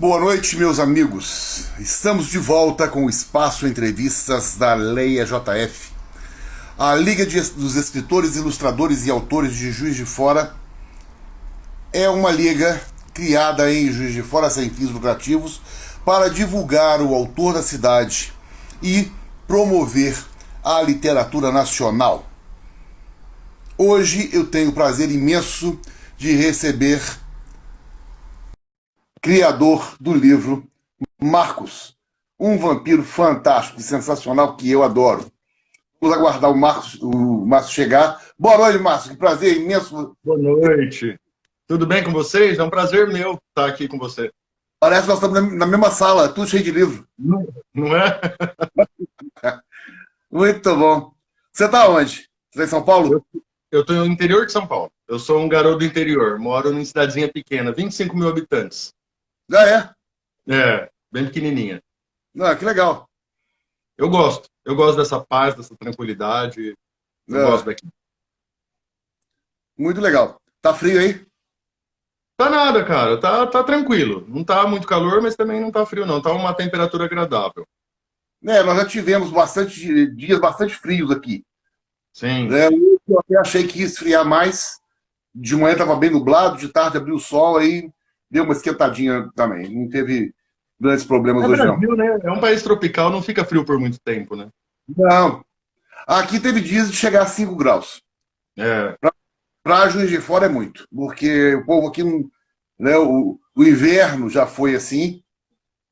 Boa noite, meus amigos. Estamos de volta com o Espaço Entrevistas da Leia JF. A Liga dos Escritores, Ilustradores e Autores de Juiz de Fora é uma liga criada em Juiz de Fora sem fins lucrativos para divulgar o autor da cidade e promover a literatura nacional. Hoje eu tenho o prazer imenso de receber criador do livro Marcos, um vampiro fantástico e sensacional que eu adoro. Vamos aguardar o Márcio chegar. Boa noite, Márcio. Que prazer imenso. Boa noite. Tudo bem com vocês? É um prazer meu estar aqui com você. Parece que nós estamos na mesma sala, tudo cheio de livro. Não é? Muito bom. Você está onde? Você está em São Paulo? Eu estou no interior de São Paulo. Eu sou um garoto do interior. Moro em cidadezinha pequena, 25 mil habitantes. Já é. É, bem pequenininha. Ah, que legal. Eu gosto. Eu gosto dessa paz, dessa tranquilidade. Eu gosto daqui. Muito legal. Tá frio aí? Tá nada, cara. Tá tranquilo. Não tá muito calor, mas também não tá frio, não. Tá uma temperatura agradável. Nós já tivemos dias bastante frios aqui. Sim. Eu até achei que ia esfriar mais. De manhã estava bem nublado, de tarde abriu o sol, aí deu uma esquentadinha também. Não teve grandes problemas É hoje, não. Brasil, né? É um país tropical, não fica frio por muito tempo, né? Não. Aqui teve dias de chegar a 5 graus. É. Para Juiz de Fora é muito, porque o povo aqui, né, o inverno já foi assim,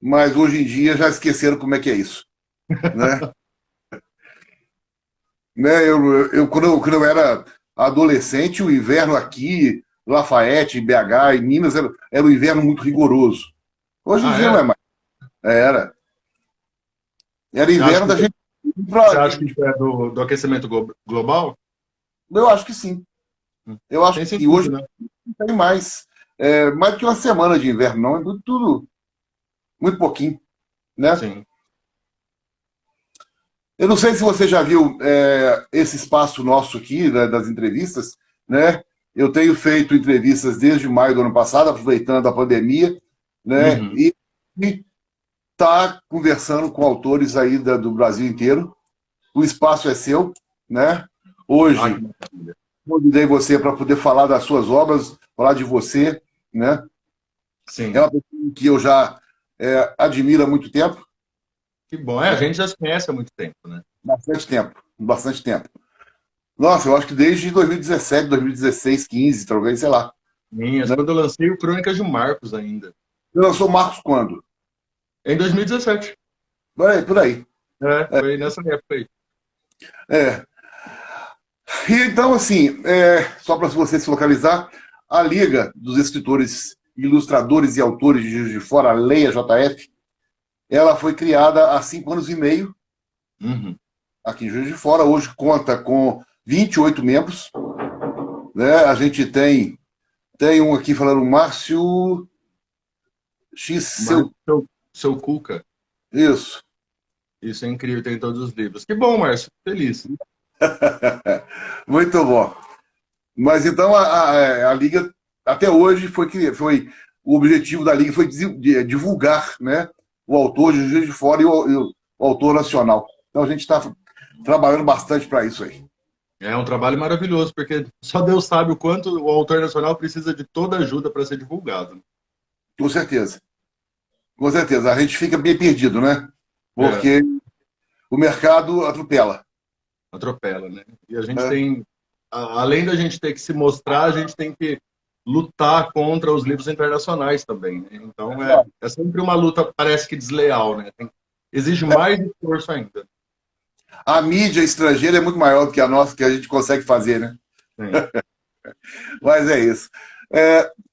mas hoje em dia já esqueceram como é que é isso. Né? Quando eu era adolescente, o inverno aqui, Lafayette, BH e Minas, era um inverno muito rigoroso. Hoje em dia não é mais. Era inverno da gente. Você acha que isso é do aquecimento global? Eu acho que sim. Eu acho Tem que sentido, hoje né? não tem mais. Mais do que uma semana de inverno, não. É tudo muito pouquinho. Né? Sim. Eu não sei se você já viu esse espaço nosso aqui, né, das entrevistas, né? Eu tenho feito entrevistas desde maio do ano passado, aproveitando a pandemia, né? Uhum. E está conversando com autores aí do Brasil inteiro. O espaço é seu, né? Ah, que Hoje, maravilha. convidei você para poder falar das suas obras, falar de você, né? É Sim. uma pessoa que eu já admiro há muito tempo. Que bom. A gente já se conhece há muito tempo, né? Bastante tempo, bastante tempo. Nossa, eu acho que desde 2017, 2016, 15, talvez, sei lá. Minhas, Né? quando eu lancei o Crônicas de Marcos ainda. Você lançou Marcos quando? Em 2017. Por aí. Foi nessa época aí. É. E então, assim, só para você se localizar, a Liga dos Escritores, Ilustradores e Autores de Juiz de Fora, a Leia JF, ela foi criada há 5 anos e meio, Uhum. aqui em Juiz de Fora. Hoje conta com 28 membros. Né? A gente tem um aqui falando, Márcio X. Mas seu Cuca. Isso. Isso é incrível, tem em todos os livros. Que bom, Márcio. Feliz. Muito bom. Mas então a Liga, até hoje, foi o objetivo da Liga foi divulgar, né, o autor de Juiz de Fora e o autor nacional. Então a gente está trabalhando bastante para isso aí. É um trabalho maravilhoso, porque só Deus sabe o quanto o autor nacional precisa de toda ajuda para ser divulgado. Com certeza. Com certeza. A gente fica bem perdido, né? É, Porque o mercado atropela. atropela, né? E a gente Né? tem, além da gente ter que se mostrar, a gente tem que lutar contra os livros internacionais também, né? Então é sempre uma luta, parece que desleal, né? Exige mais esforço ainda. A mídia estrangeira é muito maior do que a nossa, que a gente consegue fazer, né? Sim. Mas é isso.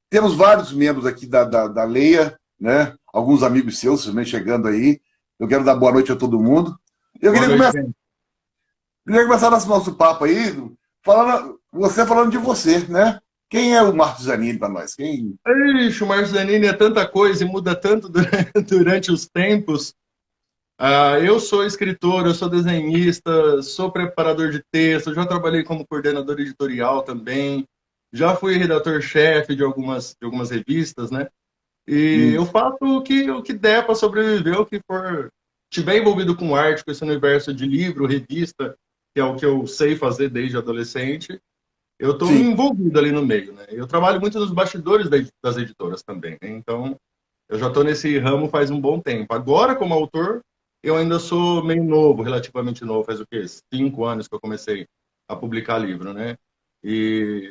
Temos vários membros aqui da Leia, né? Alguns amigos seus também chegando aí. Eu quero dar boa noite a todo mundo. Eu Boa noite, gente. queria começar nosso papo aí, você falando de você, né? Quem é o Marcos Zanini para nós? Quem... Ixi, o Márcio Zanini é tanta coisa e muda tanto durante os tempos. Eu sou escritor, eu sou desenhista, sou preparador de texto, já trabalhei como coordenador editorial também, já fui redator-chefe de algumas revistas, né? E eu faço o que der para sobreviver, o que for. Tiver envolvido com arte, com esse universo de livro, revista, que é o que eu sei fazer desde adolescente, eu estou Sim. envolvido ali no meio, né? Eu trabalho muito nos bastidores das editoras também, né? Então, eu já estou nesse ramo faz um bom tempo. Agora, como autor, eu ainda sou meio novo, relativamente novo, faz o quê? 5 anos que eu comecei a publicar livro, né?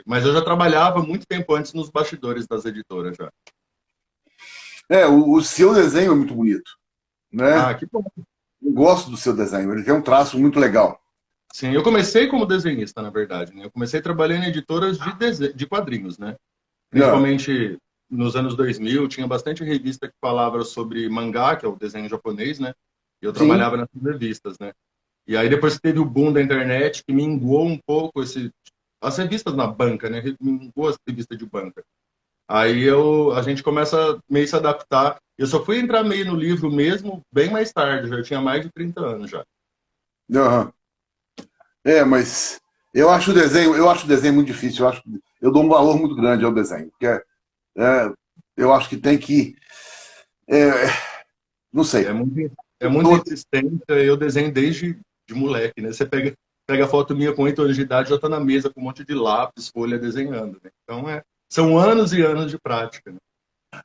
Mas eu já trabalhava muito tempo antes nos bastidores das editoras já. O seu desenho é muito bonito, né? Ah, que bom. Eu gosto do seu desenho, ele tem um traço muito legal. Sim, eu comecei como desenhista, na verdade, né? Eu comecei trabalhando em editoras de quadrinhos, né? Não. Principalmente nos anos 2000, tinha bastante revista que falava sobre mangá, que é o desenho japonês, né? E eu Sim. trabalhava nessas revistas, né? E aí depois teve o boom da internet, que minguou um pouco as revistas na banca, né? Minguou as revistas de banca. Aí a gente começa meio a se adaptar. Eu só fui entrar meio no livro mesmo bem mais tarde, já tinha mais de 30 anos já. Aham. Mas eu acho o desenho muito difícil. Eu dou um valor muito grande ao desenho, porque eu acho que tem que, é, não É sei. muito, é muita insistência. Eu desenho desde de moleque, né? Você pega a foto minha com 8 anos de idade, já tá na mesa com um monte de lápis, folha desenhando, né? Então são anos e anos de prática, né?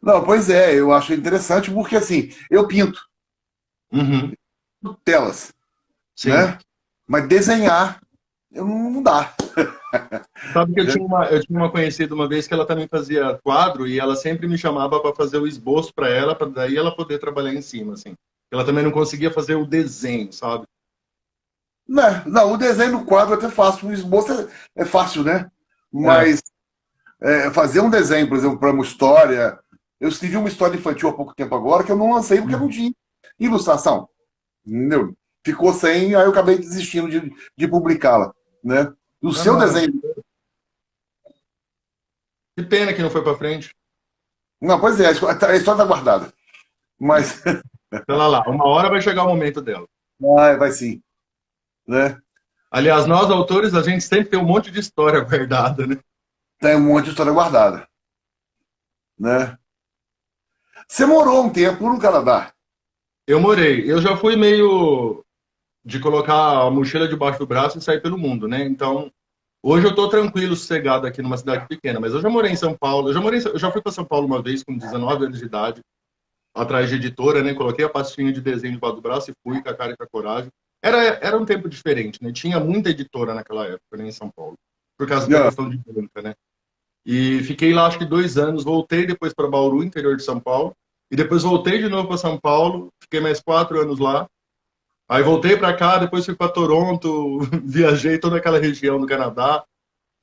Não, pois eu acho interessante porque assim, eu pinto Uhum, telas, sim. né? Mas desenhar não dá. Sabe que eu tinha uma conhecida uma vez que ela também fazia quadro e ela sempre me chamava para fazer o esboço para ela, para daí ela poder trabalhar em cima, assim. Ela também não conseguia fazer o desenho, sabe? Não, o desenho no quadro é até fácil, o esboço é fácil, né? É. Mas fazer um desenho, por exemplo, para uma história. Eu escrevi uma história infantil há pouco tempo agora que eu não lancei porque não tinha ilustração. Entendeu? Ficou sem, aí eu acabei desistindo de publicá-la. Né? O seu Ah, desenho. que pena que não foi para frente. Não, pois a história está guardada. Mas Sei lá, uma hora vai chegar o momento dela. vai sim. Né? Aliás, nós autores, a gente sempre tem um monte de história guardada, né? Tem um monte de história guardada. Né? Você morou um tempo no Canadá. Eu morei. Eu já fui meio de colocar a mochila debaixo do braço e sair pelo mundo, né? Então, hoje eu tô tranquilo, sossegado aqui numa cidade pequena, mas eu já morei em São Paulo. Eu já fui para São Paulo uma vez com 19 anos de idade, atrás de editora, né? Coloquei a pastinha de desenho debaixo do braço e fui com a cara e com a coragem. Era um tempo diferente, né? Tinha muita editora naquela época, né, em São Paulo, por causa da Não, questão de banca, né? E fiquei lá acho que 2 anos, voltei depois para Bauru, interior de São Paulo, e depois voltei de novo para São Paulo, fiquei mais 4 anos lá. Aí voltei para cá, depois fui para Toronto, viajei toda aquela região do Canadá,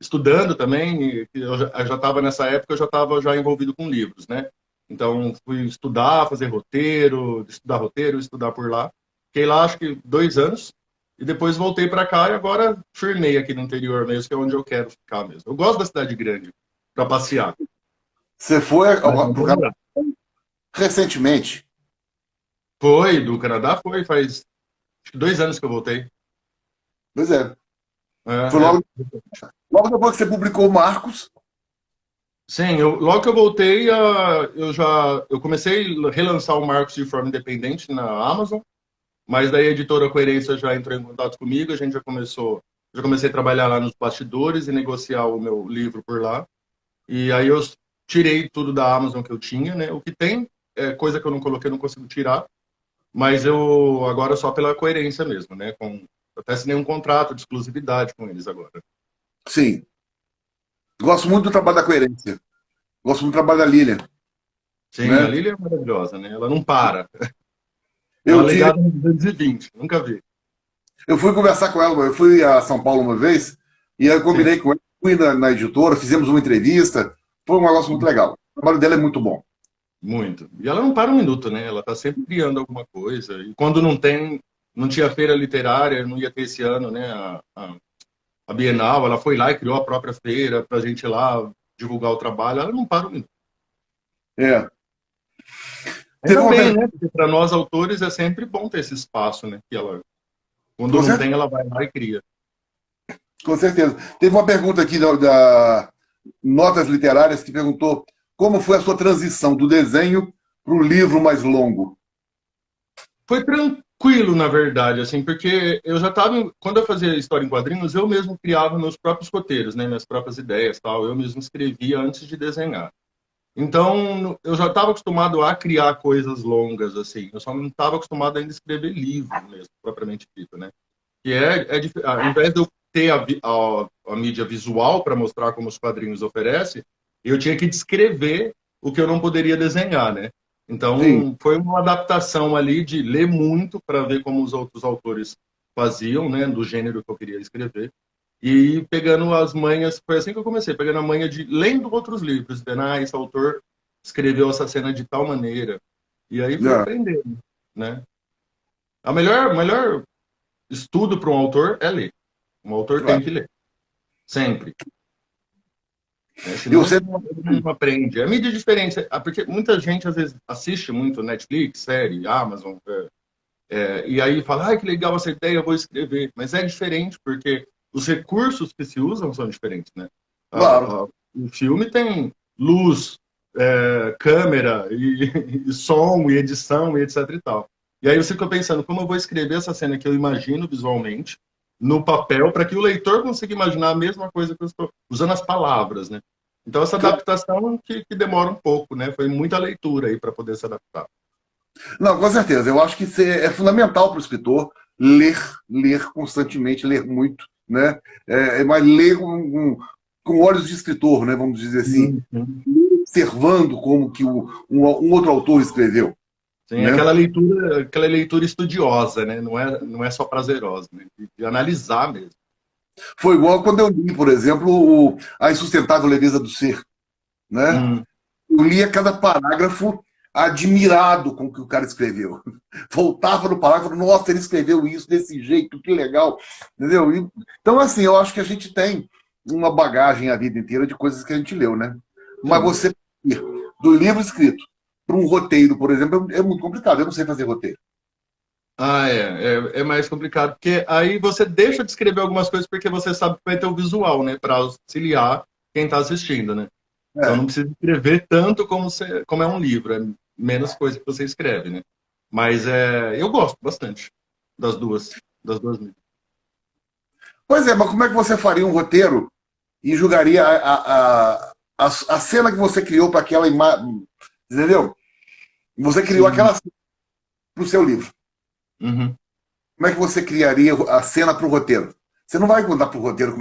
estudando também. E eu já estava nessa época, eu já estava já envolvido com livros, né? Então fui estudar, fazer roteiro, estudar por lá. Fiquei lá acho que 2 anos e depois voltei para cá e agora firmei aqui no interior mesmo, que é onde eu quero ficar mesmo. Eu gosto da cidade grande para passear. você foi Mas para não o vou Canadá morar. recentemente. Foi do Canadá, faz acho que 2 anos que eu voltei. Pois é. Foi É, logo, é. logo depois que você publicou Marcos. Sim, logo que eu voltei, eu comecei a relançar o Marcos de forma independente na Amazon, mas daí a editora Coerência já entrou em contato comigo, a gente já comecei a trabalhar lá nos bastidores e negociar o meu livro por lá. E aí eu tirei tudo da Amazon que eu tinha, né? O que tem é coisa que eu não coloquei, eu não consigo tirar, mas eu agora só pela coerência mesmo, né? Até assinei um contrato de exclusividade com eles agora. Sim. Gosto muito do trabalho da coerência. Gosto muito do trabalho da Lilian. Sim, a Né? Lília é maravilhosa, né? Ela não para. Ela Eu tive, ligada no 220, nunca vi. eu fui conversar com ela, eu fui a São Paulo uma vez, e aí eu Sim, combinei com ela, fui na editora, fizemos uma entrevista, foi um negócio muito legal. O trabalho dela é muito bom. muito. E ela não para um minuto, né? Ela tá sempre criando alguma coisa. E quando não tem, não tinha feira literária, não ia ter esse ano, né? A Bienal, ela foi lá e criou a própria feira pra gente ir lá divulgar o trabalho. Ela não para um minuto. É. Teve Ainda uma bem, pergunta, né? Porque para nós autores é sempre bom ter esse espaço, né? Que ela, quando com não certeza, tem, ela vai lá e cria. com certeza. Teve uma pergunta aqui da Notas Literárias que perguntou como foi a sua transição do desenho para o livro mais longo? Foi tranquilo, na verdade, assim, porque eu já estava, quando eu fazia história em quadrinhos, eu mesmo criava meus próprios roteiros, né, minhas próprias ideias, tal, eu mesmo escrevia antes de desenhar. Então, eu já estava acostumado a criar coisas longas, assim, eu só não estava acostumado ainda a escrever livro mesmo, propriamente dito, né? Que ao invés de eu ter a mídia visual para mostrar como os quadrinhos oferecem, eu tinha que descrever o que eu não poderia desenhar, né? Sim. Então, foi uma adaptação ali de ler muito para ver como os outros autores faziam, né, do gênero que eu queria escrever. E pegando as manhas, foi assim que eu comecei, pegando a manha de lendo outros livros, vendo, esse autor escreveu essa cena de tal maneira. E aí fui É. aprendendo, né? A melhor estudo para um autor é ler. Um autor tem Claro. que ler, sempre. Né? Eu Senão sempre. ele não aprende. A mídia é diferente, porque muita gente às vezes assiste muito Netflix, série, Amazon, e aí fala, que legal essa ideia, eu vou escrever. Mas é diferente, porque os recursos que se usam são diferentes, né? Claro. O filme tem luz, câmera, e som, e edição, e etc e tal. E aí você fica pensando, como eu vou escrever essa cena que eu imagino visualmente, no papel, para que o leitor consiga imaginar a mesma coisa que eu estou usando as palavras, né? Então essa Claro. adaptação que demora um pouco, né? Foi muita leitura aí para poder se adaptar. Não, com certeza. Eu acho que isso é fundamental para o escritor ler constantemente, ler muito, né? Mas ler com olhos de escritor, né? Vamos dizer assim, Sim, sim. observando como que um outro autor escreveu, Sim, né? aquela leitura estudiosa, né? Não é só prazerosa, né? De analisar mesmo. Foi igual quando eu li, por exemplo, A Insustentável Leveza do Ser, né? Hum, Eu lia cada parágrafo admirado com o que o cara escreveu. Voltava no parágrafo, nossa, ele escreveu isso desse jeito, que legal, entendeu? Então, assim, eu acho que a gente tem uma bagagem a vida inteira de coisas que a gente leu, né? Mas sim. você ir do livro escrito para um roteiro, por exemplo, é muito complicado. Eu não sei fazer roteiro. É mais complicado, porque aí você deixa de escrever algumas coisas porque você sabe que vai ter o visual, né? Para auxiliar quem está assistindo, né? Então não É. precisa escrever tanto como é um livro, é menos coisa que você escreve, né? Mas eu gosto bastante das duas mídias. Pois é, mas como é que você faria um roteiro e julgaria a cena que você criou para aquela imagem? Entendeu? Você criou Sim. aquela cena para o seu livro. Uhum. Como é que você criaria a cena para o roteiro? Você não vai contar para o roteiro.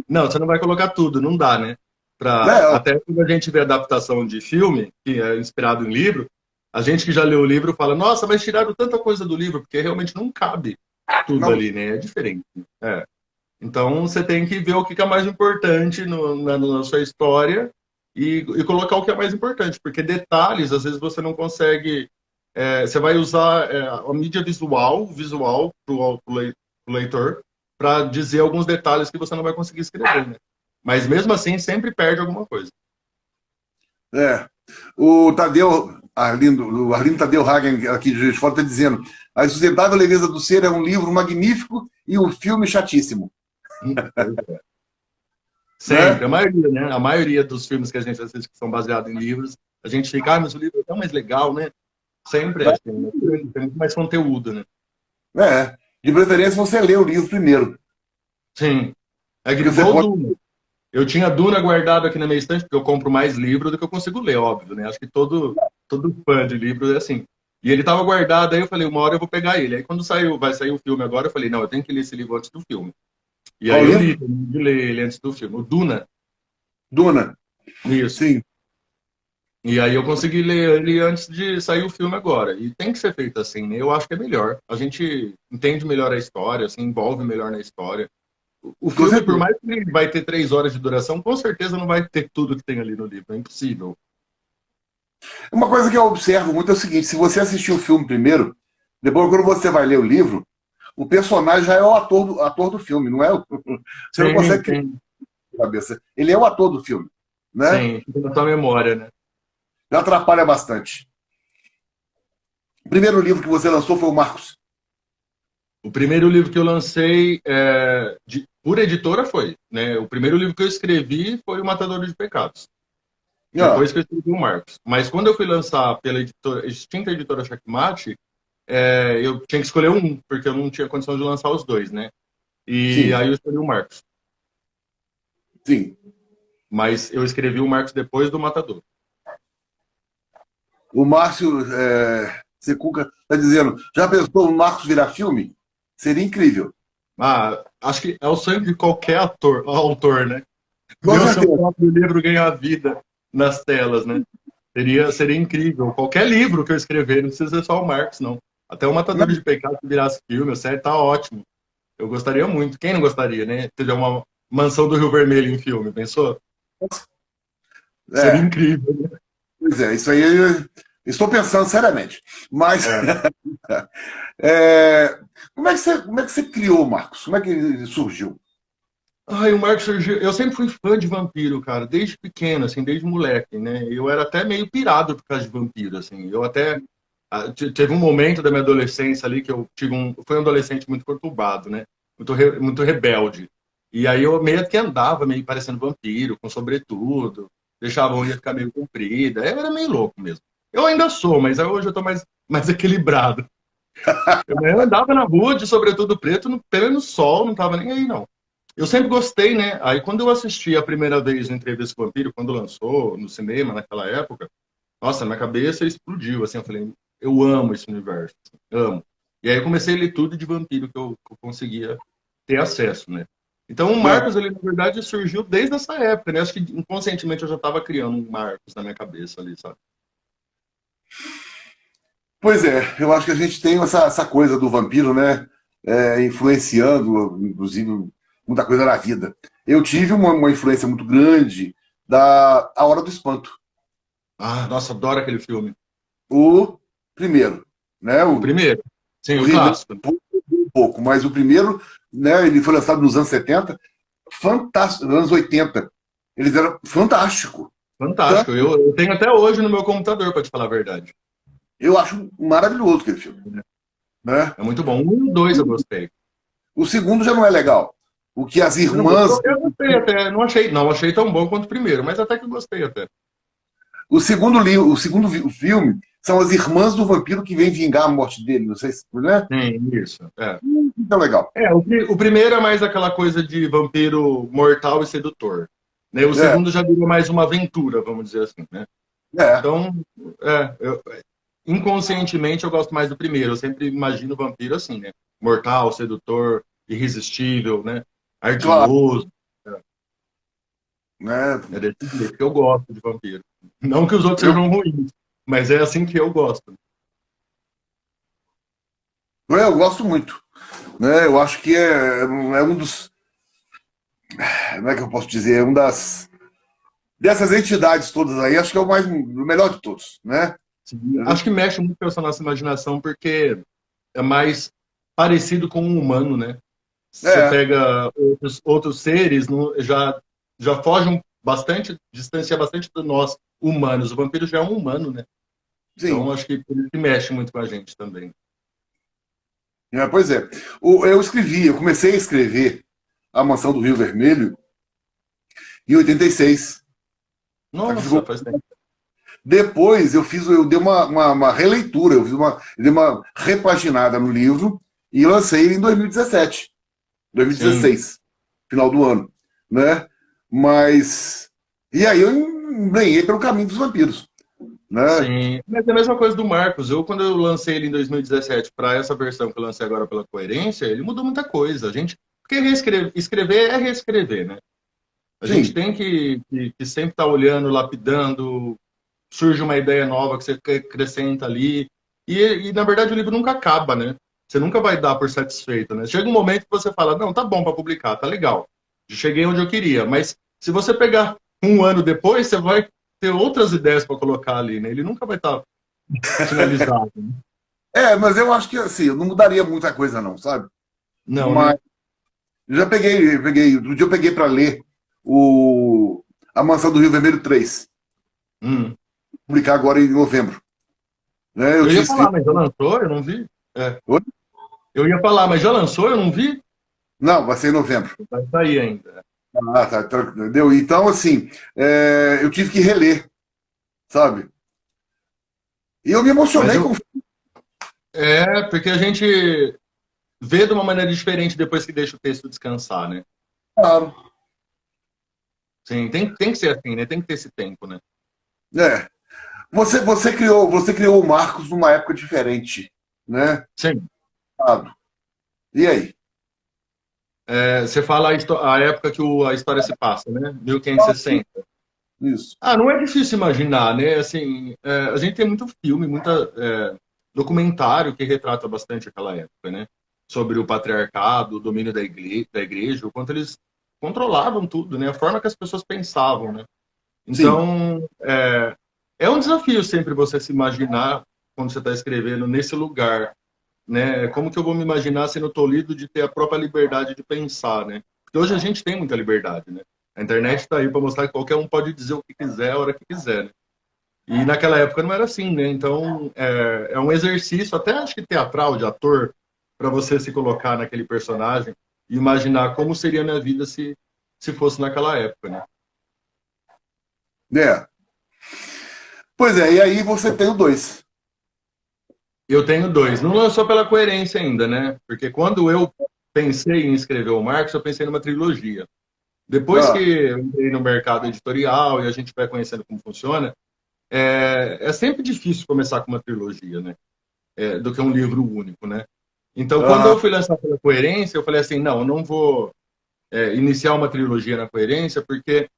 Não, você não vai colocar tudo, não dá, né? É, Até quando a gente vê adaptação de filme, que é inspirado em livro, a gente que já leu o livro fala, nossa, mas tiraram tanta coisa do livro, porque realmente não cabe tudo não, ali, né? É diferente. Então você tem que ver o que é mais importante na sua história e colocar o que é mais importante, porque detalhes, às vezes, você não consegue. Você vai usar a mídia visual, o visual para o leitor, para dizer alguns detalhes que você não vai conseguir escrever, né? Mas mesmo assim, sempre perde alguma coisa. é. O Tadeu, o Arlindo Tadeu Hagen, aqui de Juiz de Fora, está dizendo: A Insustentável Leveza do Ser é um livro magnífico e um filme chatíssimo. Pois é. Sempre, Né? a maioria, né? A maioria dos filmes que a gente assiste que são baseados em livros, a gente fica, mas o livro é tão mais legal, né? Sempre é assim, né? Tem muito mais conteúdo, né? É. De preferência, você lê o livro primeiro. Sim. É Porque você igual pode. Duna. Eu tinha Duna guardado aqui na minha estante, porque eu compro mais livro do que eu consigo ler, óbvio, né? Acho que todo fã de livro é assim. E ele estava guardado, aí eu falei, uma hora eu vou pegar ele. Aí quando vai sair o filme agora, eu falei, não, eu tenho que ler esse livro antes do filme. E aí Qual eu li, livro? terminei de ler ele antes do filme. O Duna, Duna. isso. Sim. E aí eu consegui ler ele antes de sair o filme agora. E tem que ser feito assim, né? Eu acho que é melhor. A gente entende melhor a história, se envolve melhor na história. O Com filme, por certeza. mais que ele vai ter 3 horas de duração, com certeza não vai ter tudo que tem ali no livro. É impossível. Uma coisa que eu observo muito é o seguinte: se você assistir o filme primeiro, depois, quando você vai ler o livro, o personagem já é o ator do filme, não é? Você não Sim, consegue criar sim, na cabeça. Ele é o ator do filme, né? sim. Fica na sua memória, né? Já atrapalha bastante. O primeiro livro que você lançou foi o Marcos. O primeiro livro que eu lancei por editora foi, né? O primeiro livro que eu escrevi foi O Matador de Pecados. Ah, Depois que eu escrevi o Marcos. Mas quando eu fui lançar pela extinta editora Checkmate, eu tinha que escolher um, porque eu não tinha condição de lançar os dois, né? E sim, aí eu escolhi o Marcos. sim. Mas eu escrevi o Marcos depois do Matador. O Márcio Secuca está dizendo, já pensou o Marcos virar filme? Seria incrível. Ah, acho que é o sonho de qualquer autor, né? Com Ver o seu certeza. próprio livro ganhar vida nas telas, né? Seria incrível. Qualquer livro que eu escrever, não precisa ser só o Marcos, não. Até o Matador de Pecado que virasse filme, a série tá ótimo. Eu gostaria muito. Quem não gostaria, né? Ter uma Mansão do Rio Vermelho em filme, pensou? Seria É, incrível, né? pois é, isso aí eu estou pensando seriamente. Mas É. é, como é que você criou, Marcos? Como é que ele surgiu? Ai, o Marcos surgiu. Eu sempre fui fã de vampiro, cara, desde pequeno, assim, desde moleque, né? Eu era até meio pirado por causa de vampiro, assim. Eu até teve um momento da minha adolescência ali que eu fui um adolescente muito perturbado, né? Muito rebelde. E aí eu meio que andava meio parecendo vampiro, com sobretudo, deixava a unha ficar meio comprida. Eu era meio louco mesmo. Eu ainda sou, mas hoje eu tô mais equilibrado. Eu andava na rua de sobretudo preto, no pleno sol, não tava nem aí, não. Eu sempre gostei, né? Aí quando eu assisti a primeira vez o Entrevista com o Vampiro, quando lançou no cinema naquela época, nossa, minha cabeça explodiu, assim, eu falei, eu amo esse universo, assim, amo. E aí eu comecei a ler tudo de vampiro que eu conseguia ter acesso, né? Então o É, Marcos, ele na verdade surgiu desde essa época, né? Acho que inconscientemente eu já estava criando um Marcos na minha cabeça ali, sabe? pois é, eu acho que a gente tem essa coisa do vampiro, né? Influenciando, inclusive, muita coisa na vida. Eu tive uma influência muito grande da A Hora do Espanto. Ah, nossa, adoro aquele filme. O primeiro, né? O primeiro. Sim, O o remake clássico. um pouco, mas o primeiro, né? Ele foi lançado nos anos 70, fantástico, nos anos 80. Eles eram fantástico. Fantástico. Tanto, Eu tenho até hoje no meu computador, para te falar a verdade. eu acho maravilhoso aquele filme, né? É muito bom. Um e o dois eu gostei. O segundo já não é legal. O que as Você não irmãs. gostou? Eu gostei até. Não achei tão bom quanto o primeiro, mas até que eu gostei até. O segundo filme são as irmãs do vampiro que vêm vingar a morte dele. Não sei se. Né? Sim, isso. É. Então, legal. O primeiro é mais aquela coisa de vampiro mortal e sedutor. Né? O É, segundo já vira mais uma aventura, vamos dizer assim, né? é. Então, inconscientemente eu gosto mais do primeiro. Eu sempre imagino o vampiro assim, né? Mortal, sedutor, irresistível, né? Claro. Ardiloso. Né? É desse jeito que eu gosto de vampiro. Não que os outros Eu, sejam ruins, mas é assim que eu gosto. eu gosto muito. Né? Eu acho que é um dos. Como é que eu posso dizer? É um das. Dessas entidades todas aí, acho que é o melhor de todos. Né? Sim, acho que mexe muito com essa nossa imaginação, porque é mais parecido com um humano, né? Você É, pega outros seres, já fogem bastante, distancia bastante de nós humanos. O vampiro já é um humano, né? sim. Então acho que por isso que mexe muito com a gente também. Pois é. Eu comecei a escrever A Mansão do Rio Vermelho em 86. Só que Nossa, ficou. faz tempo. Eu dei uma releitura, eu dei uma repaginada no livro e lancei ele em 2017, Sim, 2016, final do ano, né? Mas e aí eu embrenhei pelo caminho dos vampiros, né? sim. Mas é a mesma coisa do Marcos. Quando eu lancei ele em 2017 para essa versão que eu lancei agora pela Coerência, ele mudou muita coisa. Porque escrever é reescrever, né? A gente Sim, tem que sempre estar olhando, lapidando, surge uma ideia nova que você acrescenta ali. Na verdade, o livro nunca acaba, né? Você nunca vai dar por satisfeito, né? Chega um momento que você fala, não, tá bom para publicar, tá legal. Cheguei onde eu queria. Mas se você pegar um ano depois, você vai ter outras ideias para colocar ali, né? Ele nunca vai estar finalizado, né? mas eu acho que assim, eu não mudaria muita coisa não, sabe? Não, Mas né? eu já outro dia eu peguei para ler o A Mansão do Rio Vermelho 3, Hum. publicar agora em novembro, né? Eu Eu tinha ia falar, escrito. mas já lançou, eu não vi. É. Eu ia falar, mas já lançou? Eu não vi? Não, vai ser em novembro. Vai sair ainda. Ah, tá, entendeu? Então, assim, eu tive que reler, sabe? E eu me Mas emocionei com. porque a gente vê de uma maneira diferente depois que deixa o texto descansar, né? Claro. Sim, tem que ser assim, né? Tem que ter esse tempo, né? É. Você criou o Marcos numa época diferente, né? Sim. Sabe? E aí? Você fala a época que a história se passa, né? 1560. Isso. Ah, não é difícil imaginar, né? Assim, a gente tem muito filme, documentário que retrata bastante aquela época, né? Sobre o patriarcado, o domínio da igreja, o quanto eles controlavam tudo, né? A forma que as pessoas pensavam, né? Sim. Então, é um desafio sempre você se imaginar quando você está escrevendo nesse lugar, né? Como que eu vou me imaginar sendo tolhido de ter a própria liberdade de pensar, né? Porque hoje a gente tem muita liberdade, né? A internet está aí para mostrar que qualquer um pode dizer o que quiser, a hora que quiser, né? E naquela época não era assim, né? Então, é um exercício, até acho que teatral, de ator, para você se colocar naquele personagem e imaginar como seria a minha vida se fosse naquela época, né? É. Pois é, e aí você tem o 2. Eu tenho dois. Não lançou pela coerência ainda, né? Porque quando eu pensei em escrever o Marcos, eu pensei numa trilogia. Depois que Ah, eu entrei no mercado editorial e a gente vai conhecendo como funciona, é sempre difícil começar com uma trilogia, né? Do que um livro único, né? Então, quando aham. eu fui lançar pela coerência, eu falei assim, não, eu não vou iniciar uma trilogia na coerência, porque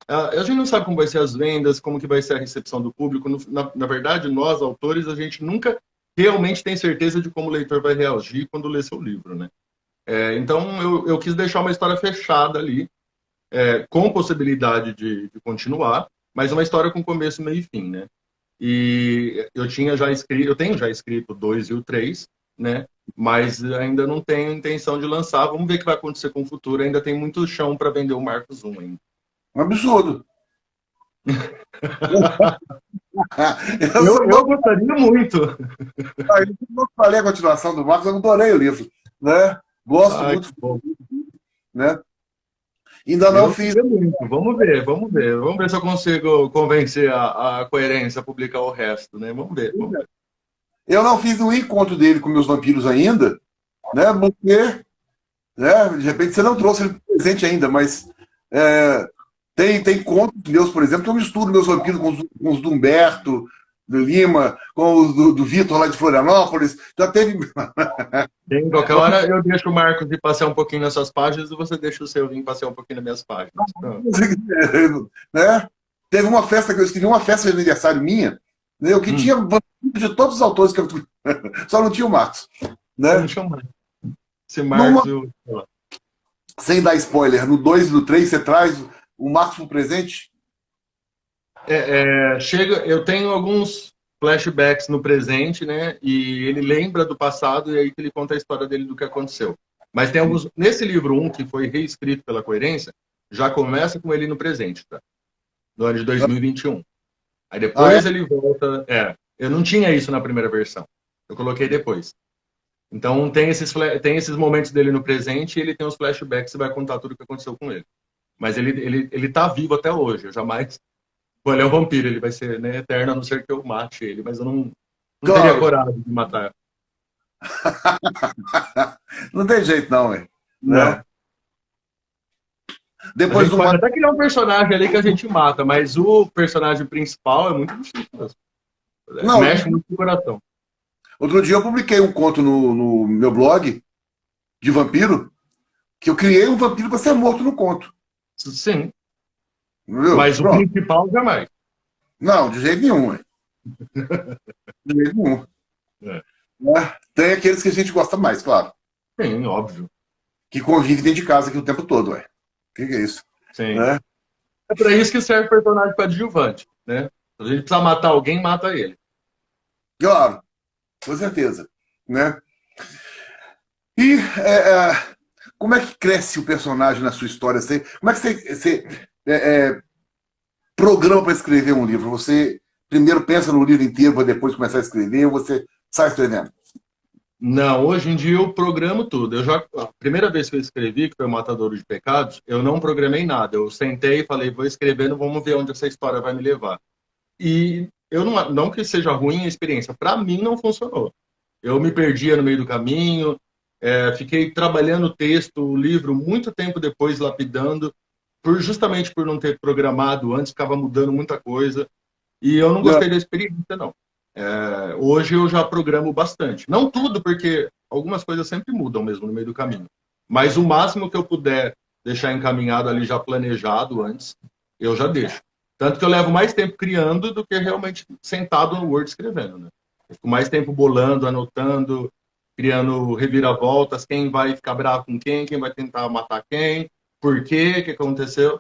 a gente não sabe como vai ser as vendas, como que vai ser a recepção do público. Na verdade, nós, autores, a gente nunca realmente tem certeza de como o leitor vai reagir quando lê seu livro, né? Então, eu quis deixar uma história fechada ali, com possibilidade de continuar, mas uma história com começo, meio e fim, né? E eu tenho já escrito o 2 e o 3, né? Mas ainda não tenho intenção de lançar. Vamos ver o que vai acontecer com o futuro. Ainda tem muito chão para vender o Marcos 1 ainda. Um absurdo. Eu sou Eu louco. gostaria muito. Eu não falei a continuação do Marcos, eu adorei o livro, né? Gosto Ai, muito, que bom. né? Ainda não Eu fiz. queria muito. Vamos ver, vamos ver. Vamos ver se eu consigo convencer a coerência a publicar o resto, né? Vamos ver, vamos ver. Eu não fiz o encontro dele com meus vampiros ainda, né? Porque, né? De repente você não trouxe ele presente ainda, mas é, tem contos meus, por exemplo, que eu misturo meus vampiros com os do Humberto, do Lima, com os do Vitor lá de Florianópolis. Já teve. Em qualquer hora eu deixo o Marcos ir passear um pouquinho nas suas páginas e você deixa o seu vir passear um pouquinho nas minhas páginas. Pronto. né? Teve uma festa que eu escrevi, uma festa de aniversário minha, né? Que tinha vampiros de todos os autores que eu. Só não tinha o Marcos. Vamos Né? chamar. Esse Marcos, Numa, sem dar spoiler, no 2 e no 3 você traz o Marcos pro presente? eu tenho alguns flashbacks no presente, né? E ele lembra do passado e aí que ele conta a história dele do que aconteceu. Mas tem alguns. Nesse livro um que foi reescrito pela coerência, já começa com ele no presente, tá? No ano de 2021. Aí Ah, é? depois ele volta. Eu não tinha isso na primeira versão. Eu coloquei depois. Então tem esses momentos dele no presente e ele tem os flashbacks e vai contar tudo o que aconteceu com ele. Mas ele tá vivo até hoje. Eu jamais. Pô, ele é um vampiro, ele vai ser, né, eterno, a não ser que eu mate ele, mas eu não teria Claro. coragem de matar. Não tem jeito, não, hein? Não. Né? A Depois gente do pode Marcos. até criar um personagem ali que a gente mata, mas o personagem principal é muito difícil mesmo. Não, Mexe muito com o coração. outro dia eu publiquei um conto no meu blog de vampiro, que eu criei um vampiro para ser morto no conto. Sim, Entendeu? mas o Pronto. principal jamais. Não, de jeito nenhum, hein? De jeito nenhum. É. Né? Tem aqueles que a gente gosta mais, claro. Sim, óbvio. Que convive dentro de casa aqui o tempo todo, ué. O que é isso? Sim. Né? É para isso que serve personagem coadjuvante, né? Se a gente precisa matar alguém, mata ele. Claro, com certeza. Né? E como é que cresce o personagem na sua história? Como é que você programa para escrever um livro? Você primeiro pensa no livro inteiro para depois começar a escrever ou você sai escrevendo? Não, hoje em dia eu programo tudo. A primeira vez que eu escrevi, que foi o Matador de Pecados, eu não programei nada. Eu sentei e falei, vou escrevendo, vamos ver onde essa história vai me levar. E eu não que seja ruim a experiência, para mim não funcionou. Eu me perdia no meio do caminho, fiquei trabalhando o texto, o livro, muito tempo depois, lapidando, justamente por não ter programado antes, ficava mudando muita coisa. E eu não Não. gostei da experiência, não. Hoje eu já programo bastante. Não tudo, porque algumas coisas sempre mudam mesmo no meio do caminho. Mas o máximo que eu puder deixar encaminhado ali, já planejado antes, eu já deixo. Tanto que eu levo mais tempo criando do que realmente sentado no Word escrevendo, né? Eu fico mais tempo bolando, anotando, criando reviravoltas, quem vai ficar bravo com quem vai tentar matar quem, por quê, o que aconteceu.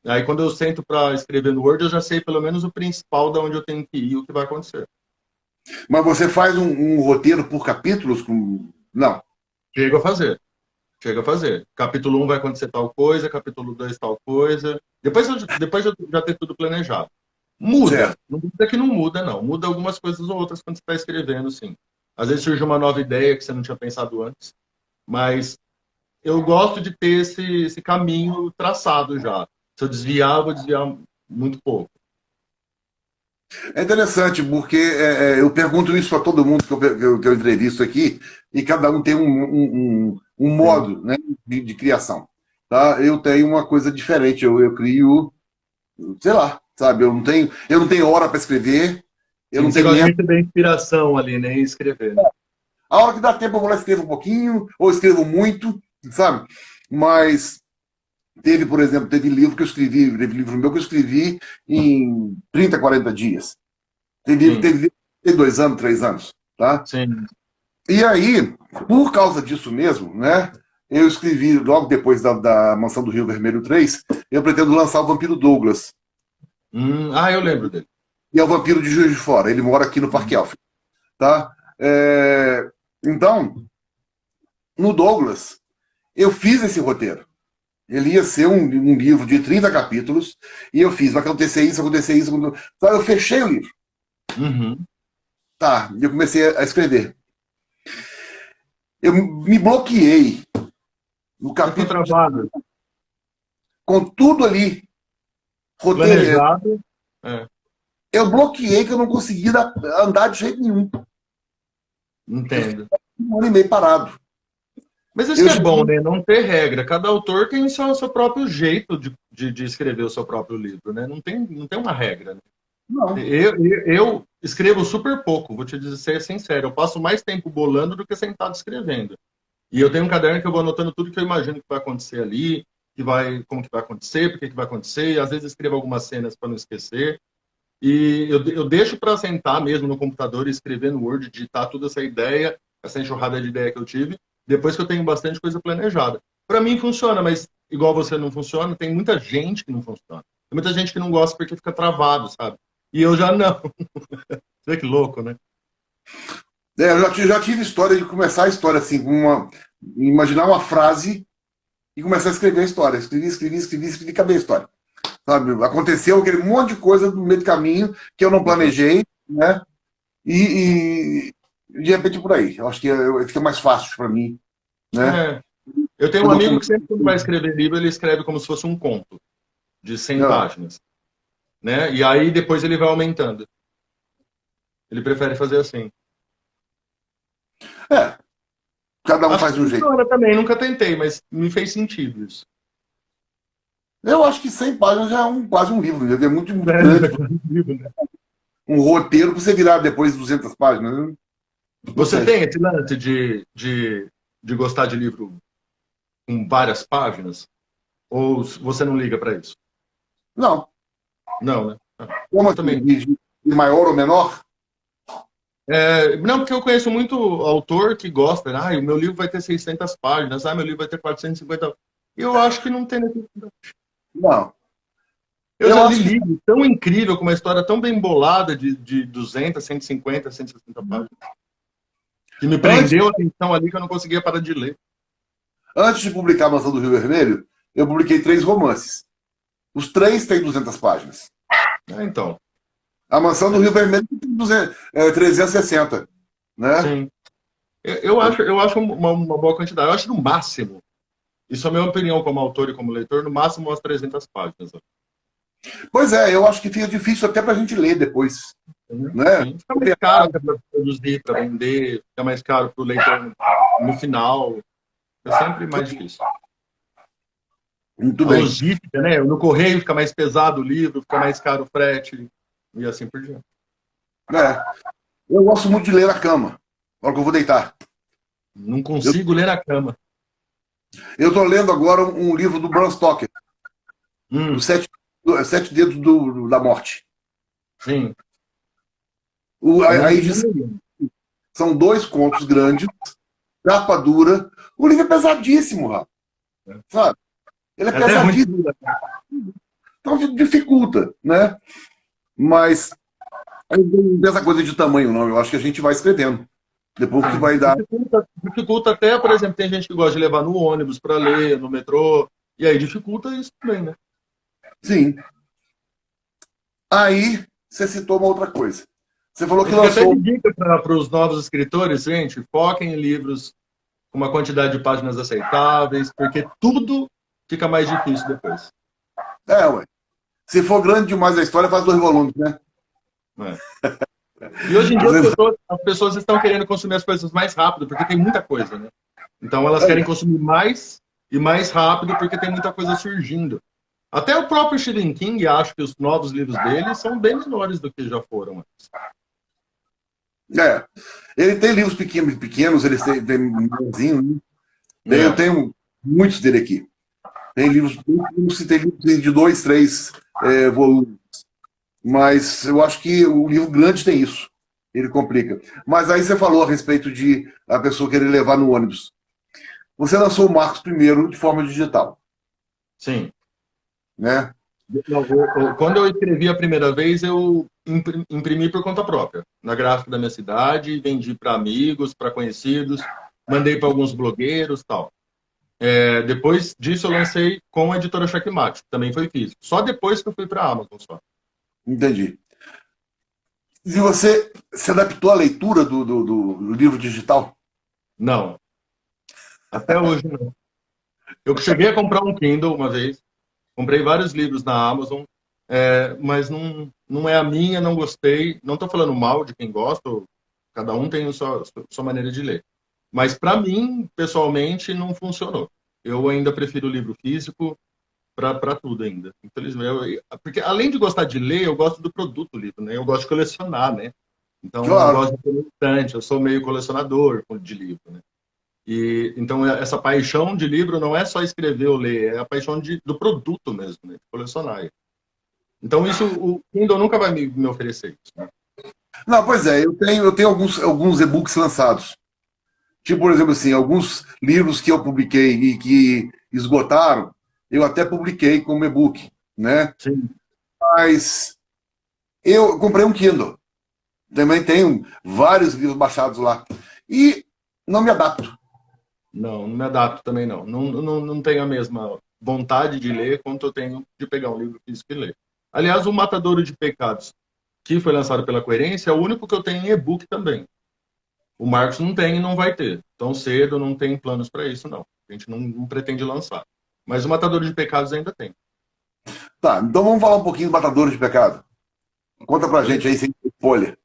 Aí quando eu sento para escrever no Word, eu já sei pelo menos o principal de onde eu tenho que ir e o que vai acontecer. Mas você faz um roteiro por capítulos? Não. Chego a fazer. Chega a fazer. Capítulo 1 vai acontecer tal coisa, capítulo 2 tal coisa. Depois eu já ter tudo planejado. Muda. Certo. Não muda que não muda, não. Muda algumas coisas ou outras quando você está escrevendo, sim. Às vezes surge uma nova ideia que você não tinha pensado antes. Mas eu gosto de ter esse caminho traçado já. Se eu desviar, eu vou desviar muito pouco. É interessante, porque eu pergunto isso para todo mundo que eu entrevisto aqui, e cada um tem um Sim. modo, né, de criação. Tá? Eu tenho uma coisa diferente, eu crio, sei lá, sabe? Eu não tenho hora para escrever, eu Sim, não você tenho gosta nem. muito da inspiração ali, né? Em escrever, né? A hora que dá tempo eu vou lá escrevo um pouquinho, ou escrevo muito, sabe? Mas por exemplo, teve livro meu que eu escrevi em 30, 40 dias. Sim, Teve 2 anos, 3 anos, tá? sim. E aí, por causa disso mesmo, né? Eu escrevi logo depois da Mansão do Rio Vermelho 3, eu pretendo lançar o Vampiro Douglas. Eu lembro dele. E é o vampiro de Juiz de Fora. Ele mora aqui no Parque Uhum. Elf, tá? Então, no Douglas, eu fiz esse roteiro. Ele ia ser um livro de 30 capítulos, e eu fiz, vai acontecer isso, acontecer isso. Então, eu fechei o livro. Uhum. Tá, e eu comecei a escrever. Eu me bloqueei no Você ficou capítulo travado, com tudo ali, roteiro. planejado. É, Eu bloqueei que eu não conseguia andar de jeito nenhum. Eu fiquei entendo. 1 ano e meio parado. Mas isso Eu que é já, bom, né? Não ter regra. Cada autor tem o seu próprio jeito de escrever o seu próprio livro, né? Não tem uma regra, né? não. Eu escrevo super pouco, vou te dizer, ser sincero. Eu passo mais tempo bolando do que sentado escrevendo. E eu tenho um caderno que eu vou anotando tudo que eu imagino que vai acontecer ali, como que vai acontecer, por que vai acontecer. E às vezes escrevo algumas cenas para não esquecer. E eu deixo para sentar mesmo no computador e escrever no Word, digitar toda essa ideia, essa enxurrada de ideia que eu tive, depois que eu tenho bastante coisa planejada. Para mim funciona, mas igual você não funciona, tem muita gente que não funciona. Tem muita gente que não gosta porque fica travado, sabe? E eu já não. Você vê que louco, né? Eu já tive história de começar a história assim, imaginar uma frase e começar a escrever a história. Escrevi, acabei a história. Sabe? Aconteceu aquele monte de coisa no meio do caminho que eu não planejei, né? E de repente por aí. Eu acho que fica mais fácil para mim, né? É. Eu tenho um Quando eu amigo que começo. sempre quando vai escrever livro, ele escreve como se fosse um conto de 100 Não. páginas, né? E aí depois ele vai aumentando. Ele prefere fazer assim. Cada um Acho que faz um jeito. funciona também, nunca tentei, mas me fez sentido isso. Eu acho que 100 páginas já é quase um livro, né? É muito, muito grande. Né? Um roteiro para você virar depois 200 páginas. Né? Não Você sei. tem esse lance de gostar de livro com várias páginas? Ou você não liga para isso? Não. Não, né? Como Eu assim? também. De maior ou menor? Não, porque eu conheço muito autor que gosta, o meu livro vai ter 600 páginas, meu livro vai ter 450. Eu acho que não tem necessidade. Não. Eu Eu já li acho que. livro tão incrível, com uma história tão bem bolada de 200, 150, 160 páginas, que me Antes, prendeu a atenção ali que eu não conseguia parar de ler. antes de publicar a Mansão do Rio Vermelho, eu publiquei 3 romances. Os 3 têm 200 páginas. Então, A Mansão do Rio Vermelho tem 360, né? sim. Eu acho uma boa quantidade. Eu acho no máximo, isso é a minha opinião como autor e como leitor, no máximo umas 300 páginas. Pois é, eu acho que fica difícil até para a gente ler depois, né? Sim, fica mais caro até para produzir, para vender, fica mais caro para o leitor no final. É sempre mais difícil. Muito A bem. logística, né? No correio fica mais pesado o livro, fica mais caro o frete e assim por diante. É. Eu gosto muito de ler na cama, na hora que eu vou deitar. Não Eu consigo ler na cama. estou lendo agora um livro do Bram Stoker, Hum, Os Sete Dedos da Morte. sim. Eu não, Aí não, são 2 contos grandes, capa dura. O livro é pesadíssimo, Rafa, sabe? Ele é é até ruim. pesadíssimo, então dificulta, né? Mas dessa coisa de tamanho, não. Eu acho que a gente vai escrevendo. Depois que vai dar. Dificulta até, por exemplo, tem gente que gosta de levar no ônibus para ler, no metrô, e aí dificulta isso também, né? Sim. Aí você citou uma outra coisa. Você falou Eu que fico até de lançou. dica para os novos escritores, gente, foquem em livros com uma quantidade de páginas aceitáveis, porque tudo fica mais difícil depois. Ué. Se for grande demais a história, faz 2 volumes, né? Né? E hoje em dia Às vezes. as pessoas estão querendo consumir as coisas mais rápido, porque tem muita coisa, né? Então elas querem consumir mais e mais rápido, porque tem muita coisa surgindo. Até o próprio Stephen King acho que os novos livros dele são bem menores do que já foram antes. Ele tem livros pequenos, ele tem menorzinho, né? Eu É, tenho muitos dele aqui. Tem livros, tem livros de 2, 3 volumes. Mas eu acho que o livro grande tem isso. Ele complica. Mas aí você falou a respeito de a pessoa querer levar no ônibus. Você lançou o Marcos primeiro de forma digital, sim. né? Quando eu escrevi a primeira vez, eu imprimi por conta própria, na gráfica da minha cidade, vendi para amigos, para conhecidos, mandei para alguns blogueiros, tal. Depois disso, eu lancei com a editora Checkmate, também foi físico. Só depois que eu fui para a Amazon, só. Entendi. E você se adaptou à leitura do livro digital? Não, até hoje não. Eu cheguei a comprar um Kindle uma vez, comprei vários livros na Amazon, mas não é a minha, não gostei. Não estou falando mal de quem gosta, cada um tem a sua maneira de ler. Mas para mim, pessoalmente, não funcionou. Eu ainda prefiro o livro físico para tudo ainda. Infelizmente, porque além de gostar de ler, eu gosto do produto do livro, né? Eu gosto de colecionar, né? Então eu Claro. gosto de ter um estante, eu sou meio colecionador de livro, né? E então essa paixão de livro não é só escrever ou ler, é a paixão do produto mesmo, né? De colecionar. Então isso o Kindle nunca vai me oferecer isso, né? Não, pois é, eu tenho alguns e-books lançados. Tipo, por exemplo, assim, alguns livros que eu publiquei e que esgotaram, eu até publiquei como e-book, né? Sim. Mas eu comprei um Kindle. Também tenho vários livros baixados lá. E não me adapto. Não me adapto também não. Não tenho a mesma vontade de ler quanto eu tenho de pegar um livro físico e ler. Aliás, o Matadouro de Pecados, que foi lançado pela Coerência, é o único que eu tenho em e-book também. O Marcos não tem e não vai ter. Tão cedo, não tem planos para isso, não. A gente não pretende lançar. Mas o Matadouro de Pecados ainda tem. Tá, então vamos falar um pouquinho do Matadores de Pecado. Conta pra gente aí, sem spoiler.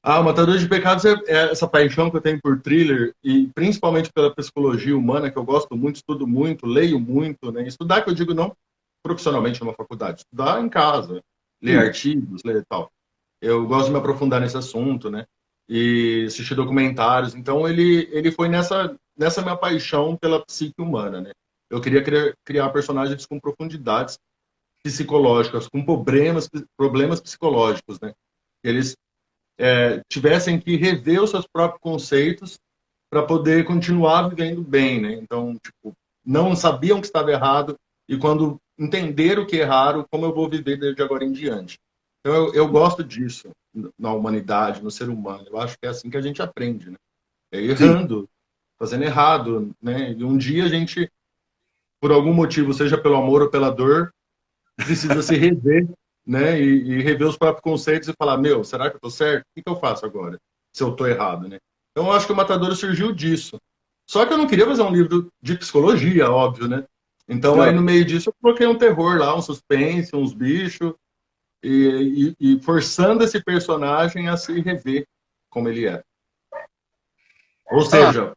O Matador de Pecados é essa paixão que eu tenho por thriller e principalmente pela psicologia humana, que eu gosto muito, estudo muito, leio muito, né? Estudar, que eu digo, não profissionalmente numa faculdade, estudar em casa, ler artigos, ler tal. Eu gosto de me aprofundar nesse assunto, né? E assistir documentários. Então, ele foi nessa minha paixão pela psique humana, né? Eu queria criar personagens com profundidades psicológicas, com problemas psicológicos, né? Eles tivessem que rever os seus próprios conceitos para poder continuar vivendo bem, né? Então, tipo, não sabiam que estava errado e quando entenderam que erraram, como eu vou viver desde agora em diante. Então, eu gosto disso na humanidade, no ser humano. Eu acho que é assim que a gente aprende, né? Sim, Errando, fazendo errado, né? E um dia a gente, por algum motivo, seja pelo amor ou pela dor, precisa se rever, né? E rever os próprios conceitos e falar, meu, será que eu tô certo? O que eu faço agora? Se eu tô errado, né? Então eu acho que o Matadouro surgiu disso. Só que eu não queria fazer um livro de psicologia, óbvio, né? Então aí no meio disso eu coloquei um terror lá, um suspense, uns bichos, e forçando esse personagem a se rever como ele é. Ou Ah, seja,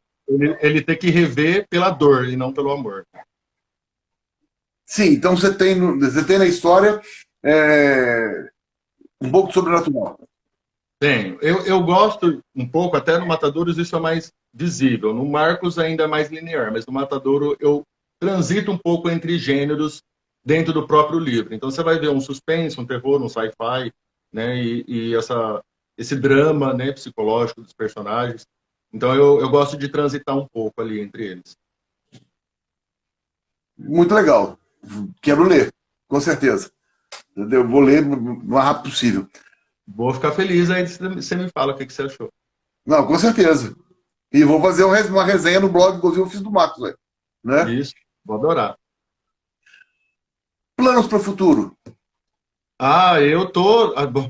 ele tem que rever pela dor e não pelo amor. sim, então você tem na história é, um pouco de sobrenatural. Tenho. Eu gosto um pouco, até no Matadouros isso é mais visível. No Marcos ainda é mais linear, mas no Matadouro eu transito um pouco entre gêneros dentro do próprio livro. Então você vai ver um suspense, um terror, um sci-fi, né? Esse drama, né, psicológico dos personagens. Então eu gosto de transitar um pouco ali entre eles. Muito legal. Quero ler, com certeza. Eu vou ler o mais rápido possível. Vou ficar feliz aí se você me fala o que você achou. Não, com certeza. E vou fazer uma resenha no blog, inclusive eu fiz do Marcos, né? Isso, vou adorar. Planos para o futuro. Ah, eu tô. Bom,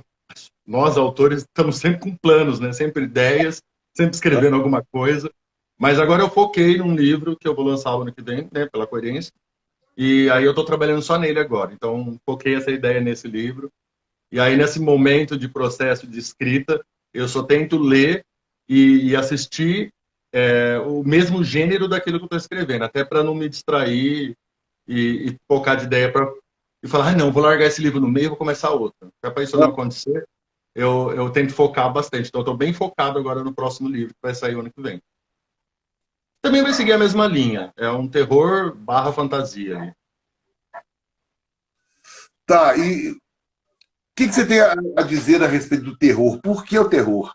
nós, autores, estamos sempre com planos, né? Sempre ideias, sempre escrevendo alguma coisa. Mas agora eu foquei num livro que eu vou lançar o ano que vem, né? Pela coerência. E aí eu estou trabalhando só nele agora. Então, foquei essa ideia nesse livro. E aí, nesse momento de processo de escrita, eu só tento ler e assistir o mesmo gênero daquilo que eu estou escrevendo, até para não me distrair e focar de ideia e falar, ah, não, vou largar esse livro no meio e vou começar outro. Para isso não acontecer, eu tento focar bastante. Então, eu estou bem focado agora no próximo livro, que vai sair o ano que vem. Também vai seguir a mesma linha. É um terror barra fantasia ali. Tá, e o que você tem a dizer a respeito do terror? Por que o terror?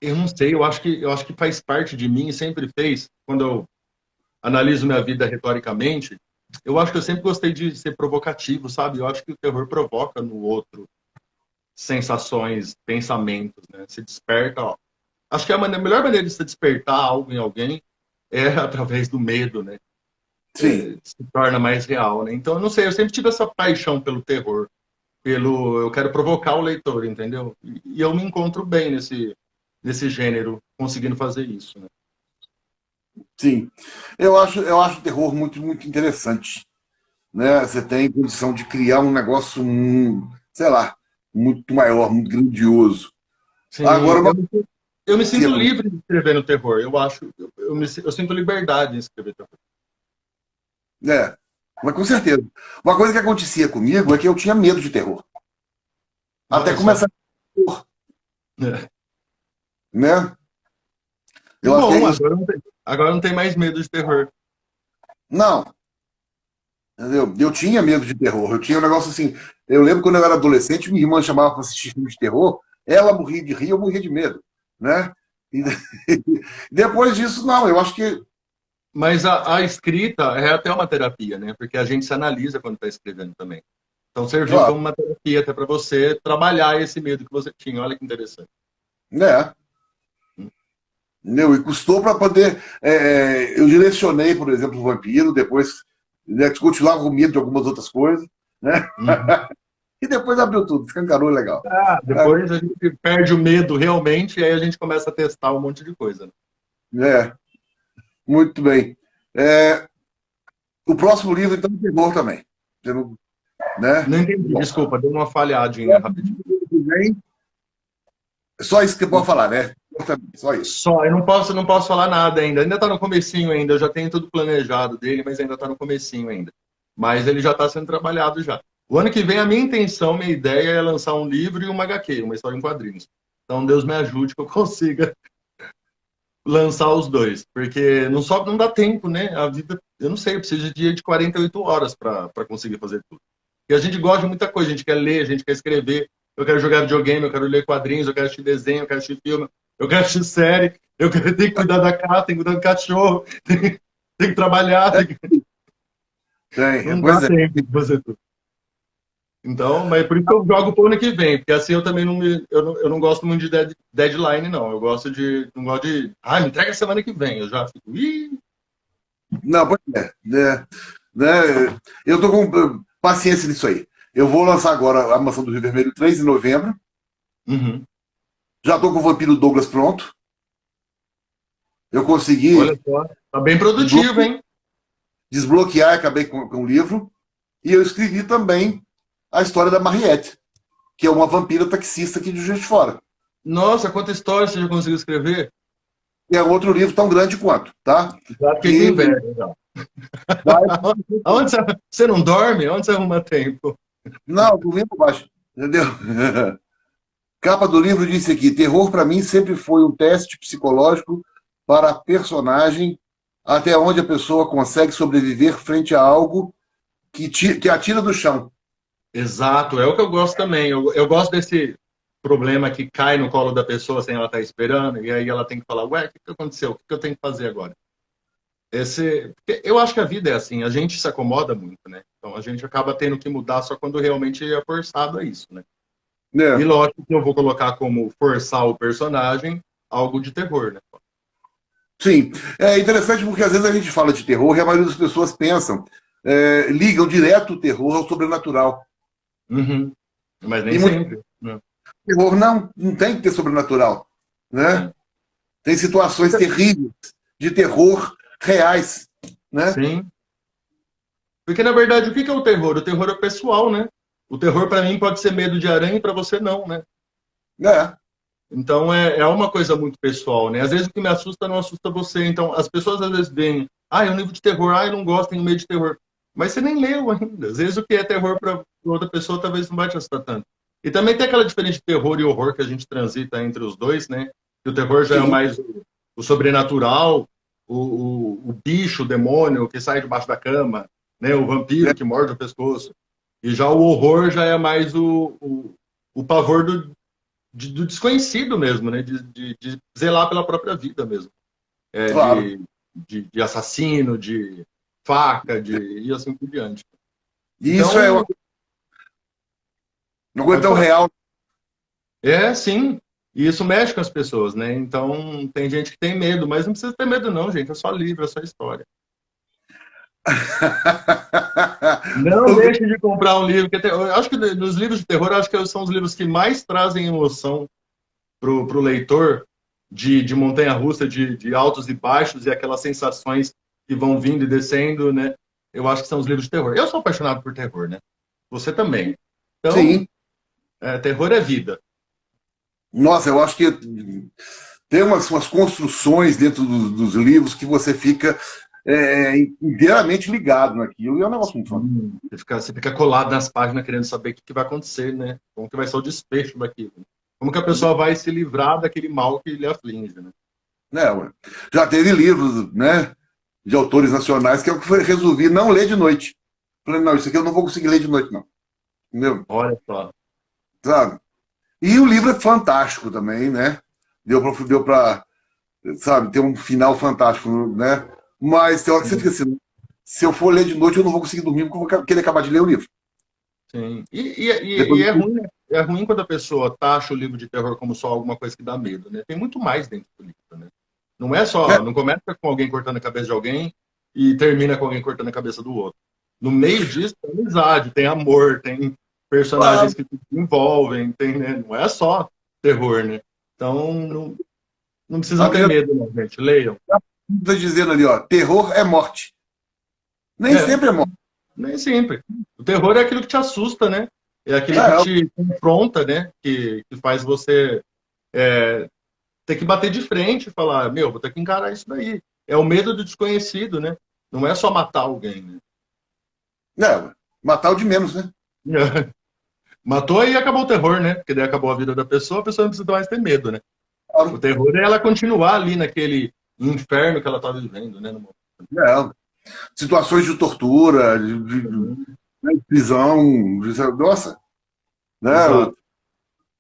Eu não sei, eu acho que faz parte de mim, sempre fez. Quando eu analiso minha vida retoricamente, eu acho que eu sempre gostei de ser provocativo, sabe? Eu acho que o terror provoca no outro sensações, pensamentos, né? Se desperta, ó. Acho que a melhor maneira de se despertar algo em alguém é através do medo, né? Sim, Se torna mais real, né? Então, eu não sei, eu sempre tive essa paixão pelo terror, eu quero provocar o leitor, entendeu? E eu me encontro bem nesse gênero, conseguindo fazer isso, né? sim. Eu acho o terror muito, muito interessante. Né? Você tem condição de criar um negócio, sei lá, muito maior, muito grandioso. Agora, Sim, eu me sinto coisa, livre de escrever no terror. Eu acho, eu sinto liberdade em escrever terror. é, mas com certeza. Uma coisa que acontecia comigo é que eu tinha medo de terror. Até Olha só. começar a terror, É. né? Que Eu acho que é bom, isso. agora não tem mais medo de terror. Não, entendeu? Eu tinha medo de terror. Eu tinha um negócio assim. Eu lembro quando eu era adolescente, minha irmã chamava para assistir filme de terror, ela morria de rir, eu morria de medo, né? E depois disso, não. Eu acho que Mas a escrita é até uma terapia, né? Porque a gente se analisa quando está escrevendo também. Então serviu claro, como uma terapia até para você trabalhar esse medo que você tinha. Olha que interessante. né? Entendeu? E custou para poder. Eu direcionei, por exemplo, o vampiro, depois né, continuava com medo de algumas outras coisas, né? Uhum. E depois abriu tudo, escancarou legal. Depois a gente perde o medo realmente e aí a gente começa a testar um monte de coisa, né? É, muito bem. É, o próximo livro, então, é terror também. Você não- Né? Não entendi, Bom, desculpa, deu uma falhadinha rapidinho. só isso que você pode falar, né? Só isso. Só, eu não posso falar nada ainda. Ainda está no comecinho ainda, eu já tenho tudo planejado dele, mas ainda está no comecinho ainda. Mas ele já está sendo trabalhado já. O ano que vem a minha intenção, minha ideia é lançar um livro e uma HQ, uma história em quadrinhos. Então Deus me ajude que eu consiga lançar os dois, porque não dá tempo, né? A vida, eu não sei, eu preciso de dia de 48 horas para conseguir fazer tudo. E a gente gosta de muita coisa, a gente quer ler, a gente quer escrever, eu quero jogar videogame, eu quero ler quadrinhos, eu quero assistir desenho, eu quero assistir filme, eu quero assistir série, eu quero ter que cuidar da casa, tem que cuidar do cachorro, tem que trabalhar, Tem, não dá pois é. tempo de fazer tudo. Então, mas por isso que eu jogo pro ano que vem, porque assim eu também eu não gosto muito de deadline, não. Não gosto de, me entrega semana que vem. Eu já fico, ih. Não, pois é. Né? Eu tô com paciência nisso aí. Eu vou lançar agora a Mansão do Rio Vermelho 3 de novembro. Uhum. Já estou com o Vampiro Douglas pronto. Eu consegui Olha só, tá bem produtivo, hein? desbloquear, acabei com o livro. E eu escrevi também a história da Mariette, que é uma vampira taxista aqui de Juiz de Fora. Nossa, quanta história você já conseguiu escrever? E é outro livro tão grande quanto, tá? Já fiquei com inveja, já. Aonde você não dorme? Onde você arruma tempo? Não, do livro baixo, entendeu? Capa do livro disse aqui: terror para mim sempre foi um teste psicológico para a personagem, até onde a pessoa consegue sobreviver frente a algo que a tira do chão. Exato, é o que eu gosto também. Eu gosto desse problema que cai no colo da pessoa sem ela estar esperando, e aí ela tem que falar, ué, o que aconteceu? O que eu tenho que fazer agora? Eu acho que a vida é assim, a gente se acomoda muito, né? Então a gente acaba tendo que mudar só quando realmente é forçado a isso, né? E É. lógico que eu vou colocar como forçar o personagem algo de terror, né? Sim, é interessante porque às vezes a gente fala de terror e a maioria das pessoas pensam, ligam direto o terror ao sobrenatural. Uhum. Mas nem E muito sempre, né? terror não tem que ter sobrenatural, né? É. Tem situações terríveis de terror reais, né? Sim. Porque, na verdade, o que é o terror? O terror é pessoal, né? O terror, para mim, pode ser medo de aranha e para você não, né? É, Então, é uma coisa muito pessoal, né? Às vezes o que me assusta não assusta você. Então, as pessoas às vezes veem, é um livro de terror, eu não gosto, tenho medo de terror. Mas você nem leu ainda. Às vezes o que é terror para outra pessoa talvez não vai te assustar tanto. E também tem aquela diferença de terror e horror que a gente transita entre os dois, né? Que o terror já é sim, mais o sobrenatural, o bicho, o demônio que sai debaixo da cama, né? O é, vampiro que morde o pescoço. E já o horror já é mais o pavor do desconhecido mesmo, né? De zelar pela própria vida mesmo. claro. De assassino, de faca, e assim por diante. E isso é Então, uma coisa pode tão falar. real. Sim. E isso mexe com as pessoas, né? Então, tem gente que tem medo, mas não precisa ter medo não, gente. É só livro, é só história. Não deixe de comprar um livro. Eu acho que nos livros de terror, eu acho que são os livros que mais trazem emoção pro leitor de montanha-russa, de altos e baixos e aquelas sensações que vão vindo e descendo, né? Eu acho que são os livros de terror. Eu sou apaixonado por terror, né? Você também. Então, Sim. terror é vida. Nossa, eu acho que tem umas construções dentro dos livros que você fica inteiramente ligado naquilo. E é um negócio muito foda. Você fica colado nas páginas querendo saber o que vai acontecer, né? Como que vai ser o desfecho daquilo. Como que a pessoa vai se livrar daquele mal que lhe aflige, né? Né, ué? Já teve livros, né, de autores nacionais que eu resolvi não ler de noite. Falei, não, isso aqui eu não vou conseguir ler de noite, não. Entendeu? Olha só. Sabe? E o livro é fantástico também, né? Deu pra, sabe, ter um final fantástico, né? Mas tem hora que você fica assim, se eu for ler de noite, eu não vou conseguir dormir porque eu vou querer acabar de ler o livro. Sim. E Depois, é ruim, né? É ruim quando a pessoa taxa o livro de terror como só alguma coisa que dá medo, né? Tem muito mais dentro do livro, né? Não é é, só, não começa com alguém cortando a cabeça de alguém e termina com alguém cortando a cabeça do outro. No meio disso tem amizade, tem amor, tem personagens claro, que se envolvem, tem, né? Não é só terror, né? Então não a precisam ter menina medo, não, gente. Leiam. está dizendo ali, ó, terror é morte. Nem É, sempre é morte. nem sempre. O terror é aquilo que te assusta, né? É aquilo que É, te confronta, né? Que faz você ter que bater de frente e falar, meu, vou ter que encarar isso daí. É o medo do desconhecido, né? Não é só matar alguém, né? matar o de menos, né? Matou e acabou o terror, né? Porque daí acabou a vida da pessoa, a pessoa não precisa mais ter medo, né? O Claro. terror é ela continuar ali naquele inferno que ela tá vivendo, né? É, situações de tortura, de prisão, nossa, né? Exato.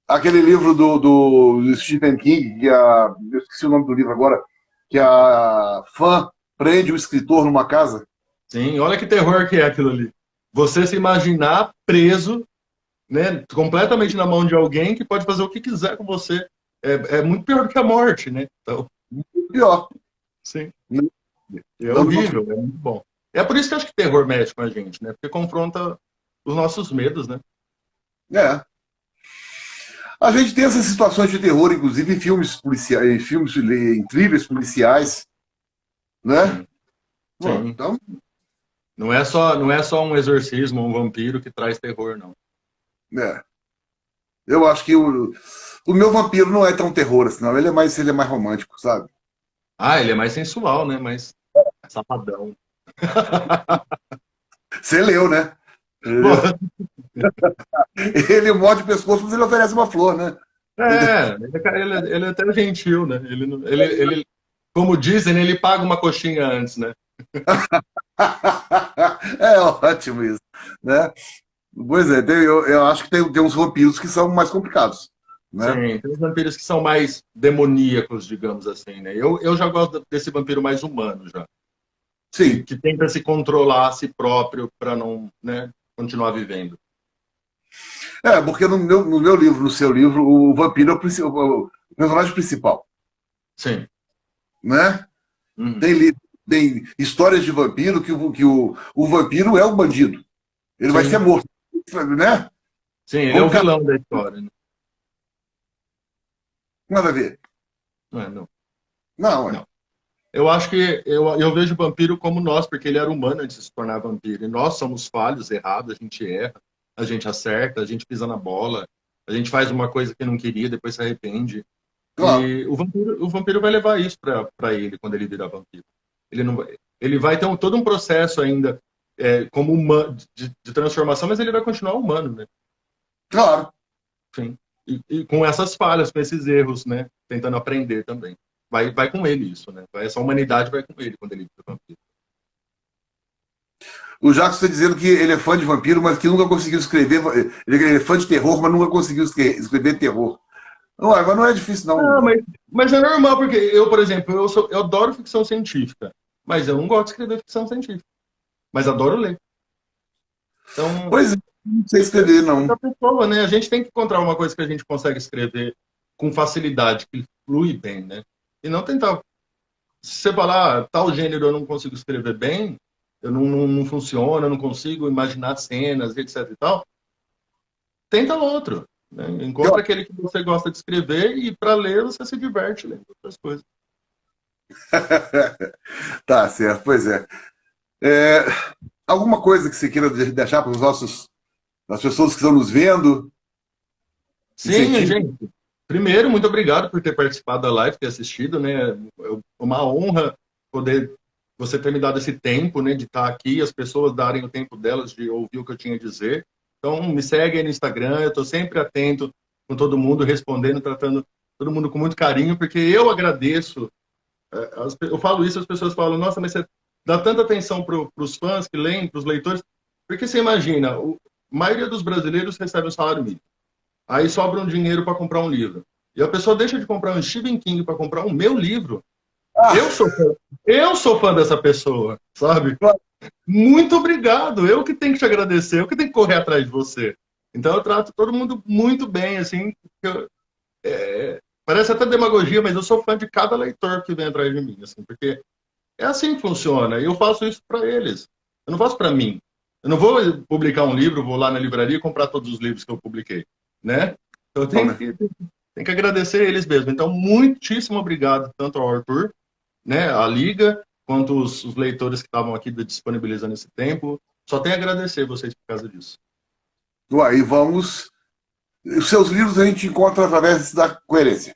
Aquele livro do Stephen King, eu esqueci o nome do livro agora, que a fã prende o escritor numa casa. Sim, olha que terror que é aquilo ali. Você se imaginar preso, né? Completamente na mão de alguém que pode fazer o que quiser com você. É muito pior do que a morte, né? Então, Pior. sim. Né? É horrível, é muito bom. É por isso que eu acho que terror mexe com a gente, né? Porque confronta os nossos medos, né? É. A gente tem essas situações de terror, inclusive em filmes policiais, em thrillers policiais, né? Sim, Bom, sim. então, Não é só um exorcismo, um vampiro que traz terror, não. é, eu acho que o meu vampiro não é tão terror assim, não. Ele é mais romântico, sabe? Ah, ele é mais sensual, né? Mais safadão. Você leu, né? Pô, Entendeu? Ele morde o pescoço, mas ele oferece uma flor, né? ele é até gentil, né? Como dizem, ele paga uma coxinha antes, né? É ótimo isso, né? Pois é, eu acho que tem uns vampiros que são mais complicados, né? Sim, tem os vampiros que são mais demoníacos, digamos assim, né? Eu já gosto desse vampiro mais humano, já. Que, Sim. que tenta se controlar a si próprio para não, né, continuar vivendo. É, porque no meu livro, no seu livro, o vampiro é o personagem principal, Sim. né? Uhum. Tem histórias de vampiro que o vampiro é o bandido. Ele vai ser Sim. morto, né? Sim, ele é Vamos o cá, vilão da história, né? nada a ver. Não é, não. Não, é. Não. Eu acho que eu vejo o vampiro como nós, porque ele era humano antes de se tornar vampiro. E nós somos falhos, errados, a gente erra, a gente acerta, a gente pisa na bola, a gente faz uma coisa que não queria, depois se arrepende. Claro, E o vampiro vai levar isso para ele quando ele virar vampiro. Ele vai ter todo um processo ainda como humano, de transformação, mas ele vai continuar humano, né? claro. Enfim. E com essas falhas, com esses erros, né? Tentando aprender também. Vai com ele isso, né? Essa humanidade vai com ele quando ele vira vampiro. O Jacques está dizendo que ele é fã de vampiro, mas que nunca conseguiu escrever. Ele é fã de terror, mas nunca conseguiu escrever terror. Não, mas não é difícil, Ah, não. mas é normal, porque eu, por exemplo, eu adoro ficção científica, mas eu não gosto de escrever ficção científica, mas adoro ler. Então, Pois é, não sei escrever, da não. pessoa, né? A gente tem que encontrar uma coisa que a gente consegue escrever com facilidade, que flui bem, né? E não tentar. Se você falar, tal gênero eu não consigo escrever bem, eu não funciona, eu não consigo imaginar cenas, etc e tal, tenta outro. Né? Encontra aquele que você gosta de escrever e para ler você se diverte lendo outras coisas. Tá certo, pois é. É, alguma coisa que você queira deixar para as pessoas que estão nos vendo? Sim, Incentivo? gente. Primeiro, muito obrigado por ter participado da live, ter assistido, né? É uma honra poder você ter me dado esse tempo, né, de estar aqui, as pessoas darem o tempo delas de ouvir o que eu tinha a dizer. Então, me segue aí no Instagram, eu estou sempre atento com todo mundo, respondendo, tratando todo mundo com muito carinho, porque eu agradeço. Eu falo isso, as pessoas falam, nossa, mas você dá tanta atenção para os fãs que leem, para os leitores, porque você imagina, a maioria dos brasileiros recebe um salário mínimo. Aí sobra um dinheiro para comprar um livro. E a pessoa deixa de comprar um Stephen King para comprar um meu livro. Ah, Eu sou fã dessa pessoa, sabe? Muito obrigado. Eu que tenho que te agradecer, eu que tenho que correr atrás de você. Então eu trato todo mundo muito bem, assim. Parece até demagogia, mas eu sou fã de cada leitor que vem atrás de mim, assim, porque é assim que funciona. E eu faço isso para eles. Eu não faço para mim. Eu não vou publicar um livro, vou lá na livraria e comprar todos os livros que eu publiquei, né? Então eu bom, tenho né? que, tenho que agradecer eles mesmo. Então, muitíssimo obrigado tanto ao Arthur, né, a Liga, quanto os leitores que estavam aqui disponibilizando esse tempo. Só tenho a agradecer vocês por causa disso. Aí vamos. Os seus livros a gente encontra através da coerência.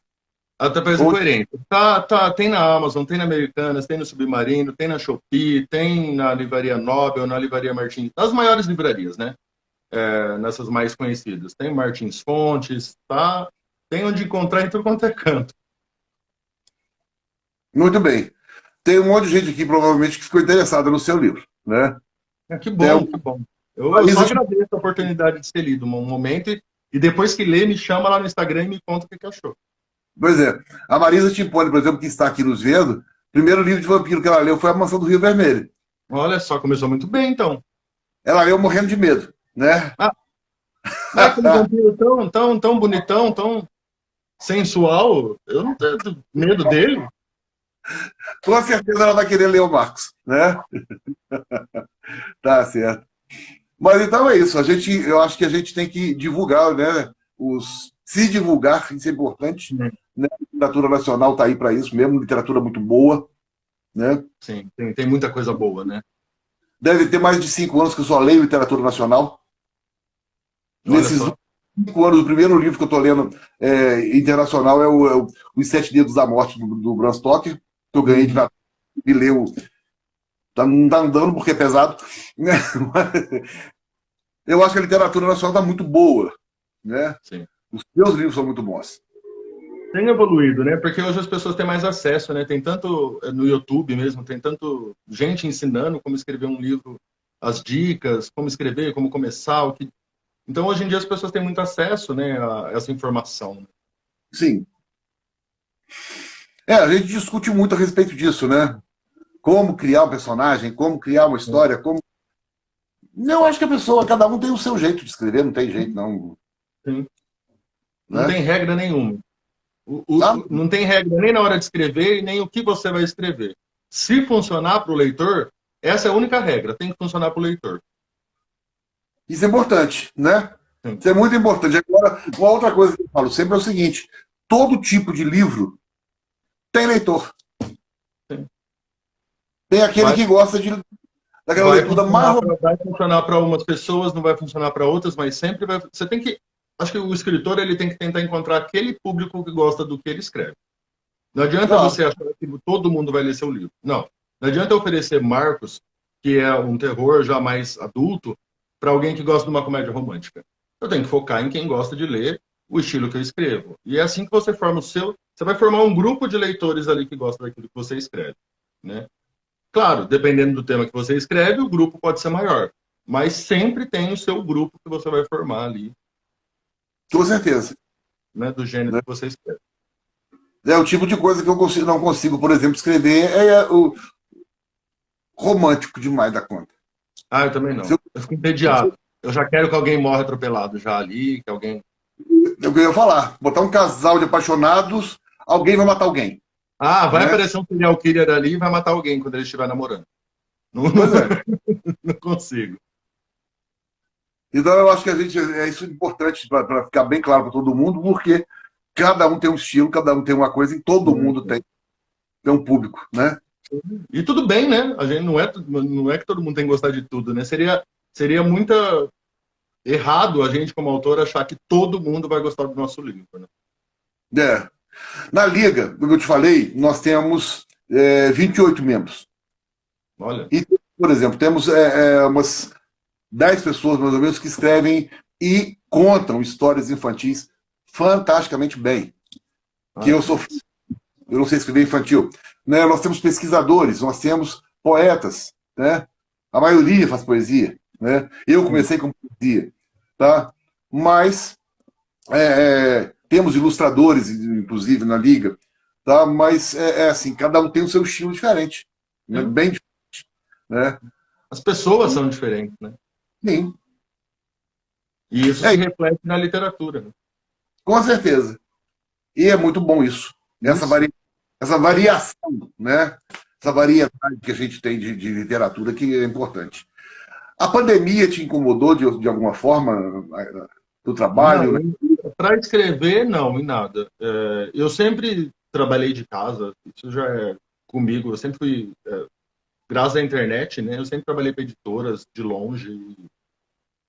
Até para ser Onde- coerente. Tem na Amazon, tem na Americanas, tem no Submarino, tem na Shopee, tem na Livraria Nobel, na Livraria Martins, nas maiores livrarias, né? Nessas mais conhecidas. Tem Martins Fontes, tá? Tem onde encontrar em tudo quanto é canto. Muito bem. Tem um monte de gente aqui, provavelmente, que ficou interessada no seu livro, né? Que Tem bom, a que bom. Eu só Marisa, agradeço a oportunidade de ser lido um momento e depois que lê, me chama lá no Instagram e me conta o que achou. pois é, a Marisa Timpone, por exemplo, que está aqui nos vendo, o primeiro livro de vampiro que ela leu foi A Mansão do Rio Vermelho. Olha só, começou muito bem, então. Ela leu morrendo de medo, né? Ah, mas aquele vampiro tão bonitão, tão sensual, eu não tenho medo dele. Com certeza ela vai querer ler o Marcos, né? Tá certo. Mas então é isso. Eu acho que a gente tem que divulgar, né, se divulgar, isso é importante. Sim, Né? A literatura nacional está aí para isso mesmo, literatura muito boa. Né? sim, tem muita coisa boa, né? Deve ter mais de 5 anos que eu só leio literatura nacional. Olha Nesses só. 5 anos, o primeiro livro que eu estou lendo internacional é Os Sete Dedos da Morte, do Bram Stoker, que eu ganhei de Uhum, Natal e leu. Não está andando porque é pesado. Né? Eu acho que a literatura nacional está muito boa. Né? sim. Os seus livros são muito bons. Tem evoluído, né? Porque hoje as pessoas têm mais acesso, né? Tem tanto no YouTube mesmo, tem tanto gente ensinando como escrever um livro, as dicas, como escrever, como começar, o que... Então, hoje em dia as pessoas têm muito acesso, né, a essa informação. Sim. A gente discute muito a respeito disso, né? Como criar um personagem, como criar uma história, como. Eu acho que a pessoa, cada um tem o seu jeito de escrever, não tem jeito, não. Sim. Não Né? tem regra nenhuma. Tá? Não tem regra nem na hora de escrever e nem o que você vai escrever. Se funcionar para o leitor, essa é a única regra, tem que funcionar para o leitor. Isso é importante, né? Sim. Isso é muito importante. Agora, uma outra coisa que eu falo sempre é o seguinte: todo tipo de livro tem leitor. Sim. Tem aquele Vai, que gosta daquela leitura mais. vai funcionar para umas pessoas, não vai funcionar para outras, mas sempre vai. Você tem que. Acho que o escritor ele tem que tentar encontrar aquele público que gosta do que ele escreve. Não adianta Não, você achar que todo mundo vai ler seu livro. Não. Não adianta oferecer Marcos, que é um terror já mais adulto, para alguém que gosta de uma comédia romântica. Eu tenho que focar em quem gosta de ler o estilo que eu escrevo. E é assim que você forma o seu. Você vai formar um grupo de leitores ali que gosta daquilo que você escreve. Né? Claro, dependendo do tema que você escreve, o grupo pode ser maior. Mas sempre tem o seu grupo que você vai formar ali, com certeza. né, do gênero Né? que você escreve. É o tipo de coisa que eu não consigo, por exemplo, escrever o romântico demais da conta. Ah, eu também Se não. eu, Eu fico se entediado. Eu já quero que alguém morra atropelado já ali, que alguém. eu ia falar, botar um casal de apaixonados, alguém vai matar alguém. Ah, vai Né? aparecer um serial killer ali e vai matar alguém quando ele estiver namorando. Não, Pois é. não consigo. Então eu acho que isso é importante para ficar bem claro para todo mundo, porque cada um tem um estilo, cada um tem uma coisa e todo mundo tem um público, né? E tudo bem, né? A gente não é que todo mundo tem que gostar de tudo, né? Seria muito errado a gente, como autor, achar que todo mundo vai gostar do nosso livro, né? É. Na Liga, como eu te falei, nós temos 28 membros. Olha. E, por exemplo, temos umas 10 pessoas, mais ou menos, que escrevem e contam histórias infantis fantasticamente bem. Que eu não sei escrever infantil. Né? Nós temos pesquisadores, nós temos poetas, né? A maioria faz poesia. Né? Eu comecei com poesia. Tá? Mas temos ilustradores, inclusive, na Liga. Tá? Mas assim, cada um tem o seu estilo diferente. Né? Bem diferente. Né? As pessoas são diferentes, né? Sim. E isso se reflete na literatura. Né? Com certeza. E é muito bom isso. Essa variação, né? Essa variedade que a gente tem de literatura que é importante. A pandemia te incomodou de alguma forma do trabalho? Né? Para escrever, não, em nada. Eu sempre trabalhei de casa, isso já é comigo. Eu sempre fui, graças à internet, né? Eu sempre trabalhei para editoras de longe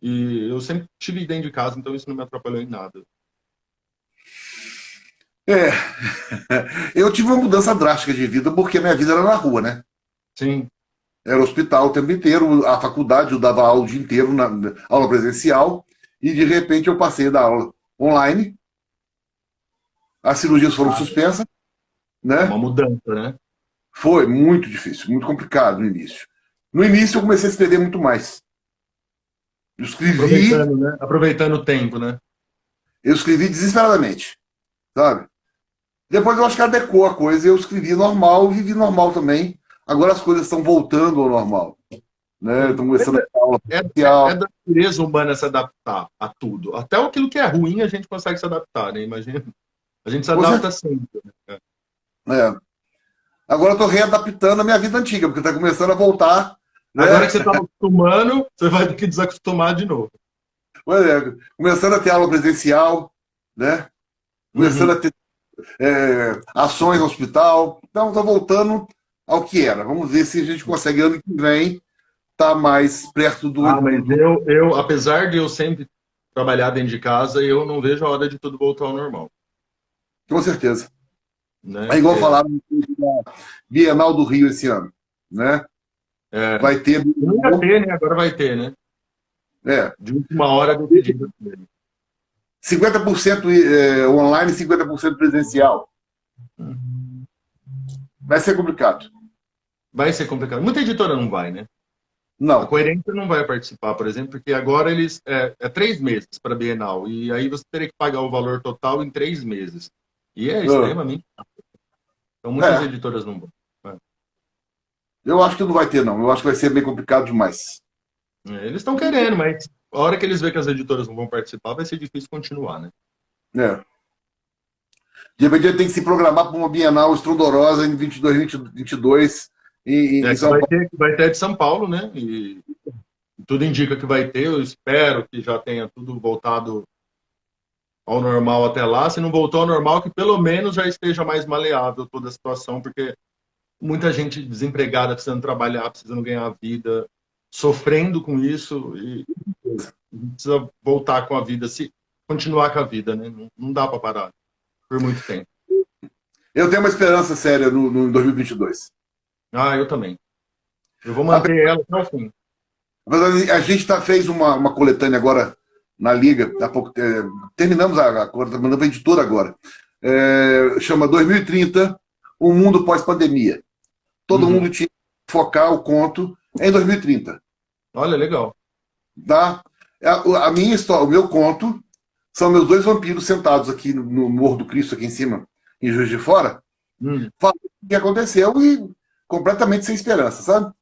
e eu sempre estive dentro de casa, então isso não me atrapalhou em nada. É. Eu tive uma mudança drástica de vida porque minha vida era na rua, né? Sim. Era hospital o tempo inteiro, a faculdade eu dava aula o dia inteiro, aula presencial, e de repente eu passei da aula online, as cirurgias foram suspensas, né? Uma mudança, né? Foi muito difícil, muito complicado no início. No início eu comecei a escrever muito mais. Eu escrevi, Aproveitando, né? Aproveitando o tempo, né? eu escrevi desesperadamente, sabe? Depois eu acho que adequou a coisa, eu escrevi normal, vivi normal também. Agora as coisas estão voltando ao normal. Né? Estão começando a aula É presencial. da natureza humana se adaptar a tudo. Até aquilo que é ruim a gente consegue se adaptar, né? Imagina. A gente se adapta sempre. Né? É. Agora eu estou readaptando a minha vida antiga, porque está começando a voltar. Né? Agora que você está acostumando, você vai ter que desacostumar de novo. Começando a ter aula presencial, né? Começando a ter ações no hospital. Então, está voltando ao que era. Vamos ver se a gente consegue, ano que vem, estar mais perto do... Mas apesar de eu sempre trabalhar dentro de casa, eu não vejo a hora de tudo voltar ao normal. Com certeza. Né? É igual falaram da Bienal do Rio esse ano, né? Vai ter... Não ia ter, né? Agora vai ter, né? De última hora decidido. 50% online e 50% presencial. Vai ser complicado. Vai ser complicado. Muita editora não vai, né? Não. A Coerência não vai participar, por exemplo, porque agora eles... É 3 meses para a Bienal. E aí você teria que pagar o valor total em 3 meses. E é extremamente caro. Então muitas editoras não vão. Eu acho que não vai ter, não. Eu acho que vai ser bem complicado demais. Eles estão querendo, mas a hora que eles verem que as editoras não vão participar, vai ser difícil continuar, né? De repente tem que se programar para uma Bienal estrondorosa em 2022 em São Paulo. Vai ter de São Paulo, né? E tudo indica que vai ter. Eu espero que já tenha tudo voltado ao normal até lá. Se não voltou ao normal, que pelo menos já esteja mais maleável toda a situação, porque muita gente desempregada, precisando trabalhar, precisando ganhar vida, sofrendo com isso, e precisa voltar com a vida, se continuar com a vida, né? Não dá para parar por muito tempo. Eu tenho uma esperança séria no 2022. Eu também. Eu vou manter ela até o fim. A gente fez uma coletânea agora na Liga, há pouco, terminamos agora, está mandando para a editora agora. Chama 2030, um mundo pós-pandemia. Todo mundo tinha que focar o conto em 2030. Olha, legal. Tá? A minha história, o meu conto, são meus 2 vampiros sentados aqui no Morro do Cristo, aqui em cima, em Juiz de Fora, falando o que aconteceu e completamente sem esperança, sabe?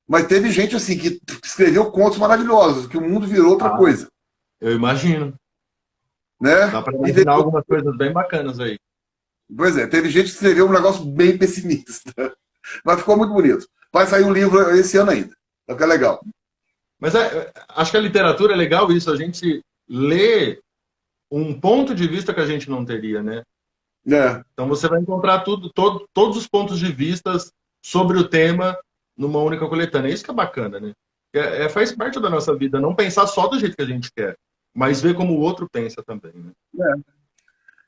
Mas teve gente assim que escreveu contos maravilhosos, que o mundo virou outra coisa. Eu imagino. Né? Dá para imaginar algumas coisas bem bacanas aí. Pois é, teve gente que escreveu um negócio bem pessimista. Mas ficou muito bonito. Vai sair um livro esse ano ainda. Vai ficar legal. Mas acho que a literatura é legal isso, a gente lê um ponto de vista que a gente não teria, né? Então você vai encontrar todos os pontos de vista sobre o tema numa única coletânea. Isso que é bacana, né? Faz parte da nossa vida, não pensar só do jeito que a gente quer, mas ver como o outro pensa também, né?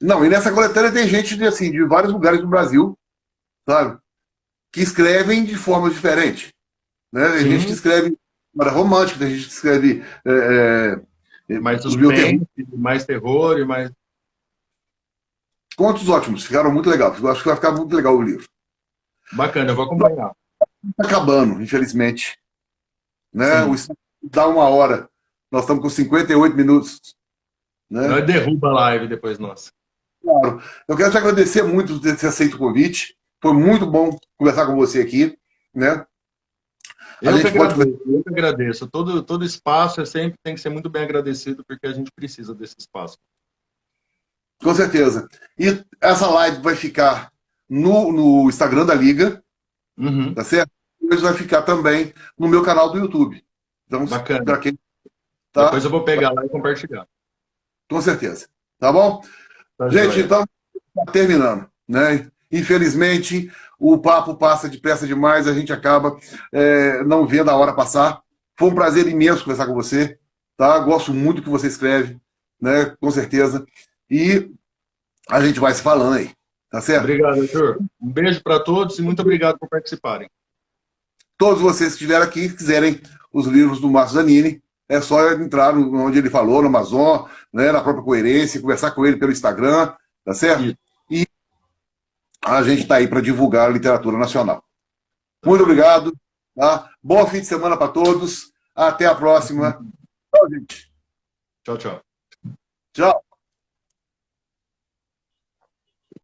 Não, e nessa coletânea tem gente de vários lugares do Brasil, sabe? Que escrevem de forma diferente. Né? Tem gente que escreve romântica, tem gente que escreve mais suspense, mais terror e mais... Contos ótimos, ficaram muito legais. Eu acho que vai ficar muito legal o livro. Bacana, eu vou acompanhar. Está acabando, infelizmente. Né? O dá 1 hora. Nós estamos com 58 minutos. Né? Nós derruba a live depois, nossa. Claro. Eu quero te agradecer muito por ter aceito o convite. Foi muito bom conversar com você aqui. Né? Eu que agradeço. Todo espaço sempre tem que ser muito bem agradecido, porque a gente precisa desse espaço. Com certeza. E essa live vai ficar no Instagram da Liga, tá certo? E depois vai ficar também no meu canal do YouTube. Então, bacana. Tá? Depois eu vou pegar lá e compartilhar. Com certeza. Tá bom? Tá, gente, joia. então, tá terminando. Né? Infelizmente, o papo passa depressa demais, a gente acaba não vendo a hora passar. Foi um prazer imenso conversar com você. Tá? Gosto muito do que você escreve, né? Com certeza. E a gente vai se falando aí. Tá certo? Obrigado, Arthur. Um beijo para todos e muito obrigado por participarem. Todos vocês que estiverem aqui, que quiserem os livros do Márcio Zanini, é só entrar onde ele falou, no Amazon, né, na própria Coerência, conversar com ele pelo Instagram, tá certo? Isso. E a gente está aí para divulgar a literatura nacional. Muito obrigado. Tá? Bom fim de semana para todos. Até a próxima. Tchau, gente. Tchau, tchau. Tchau.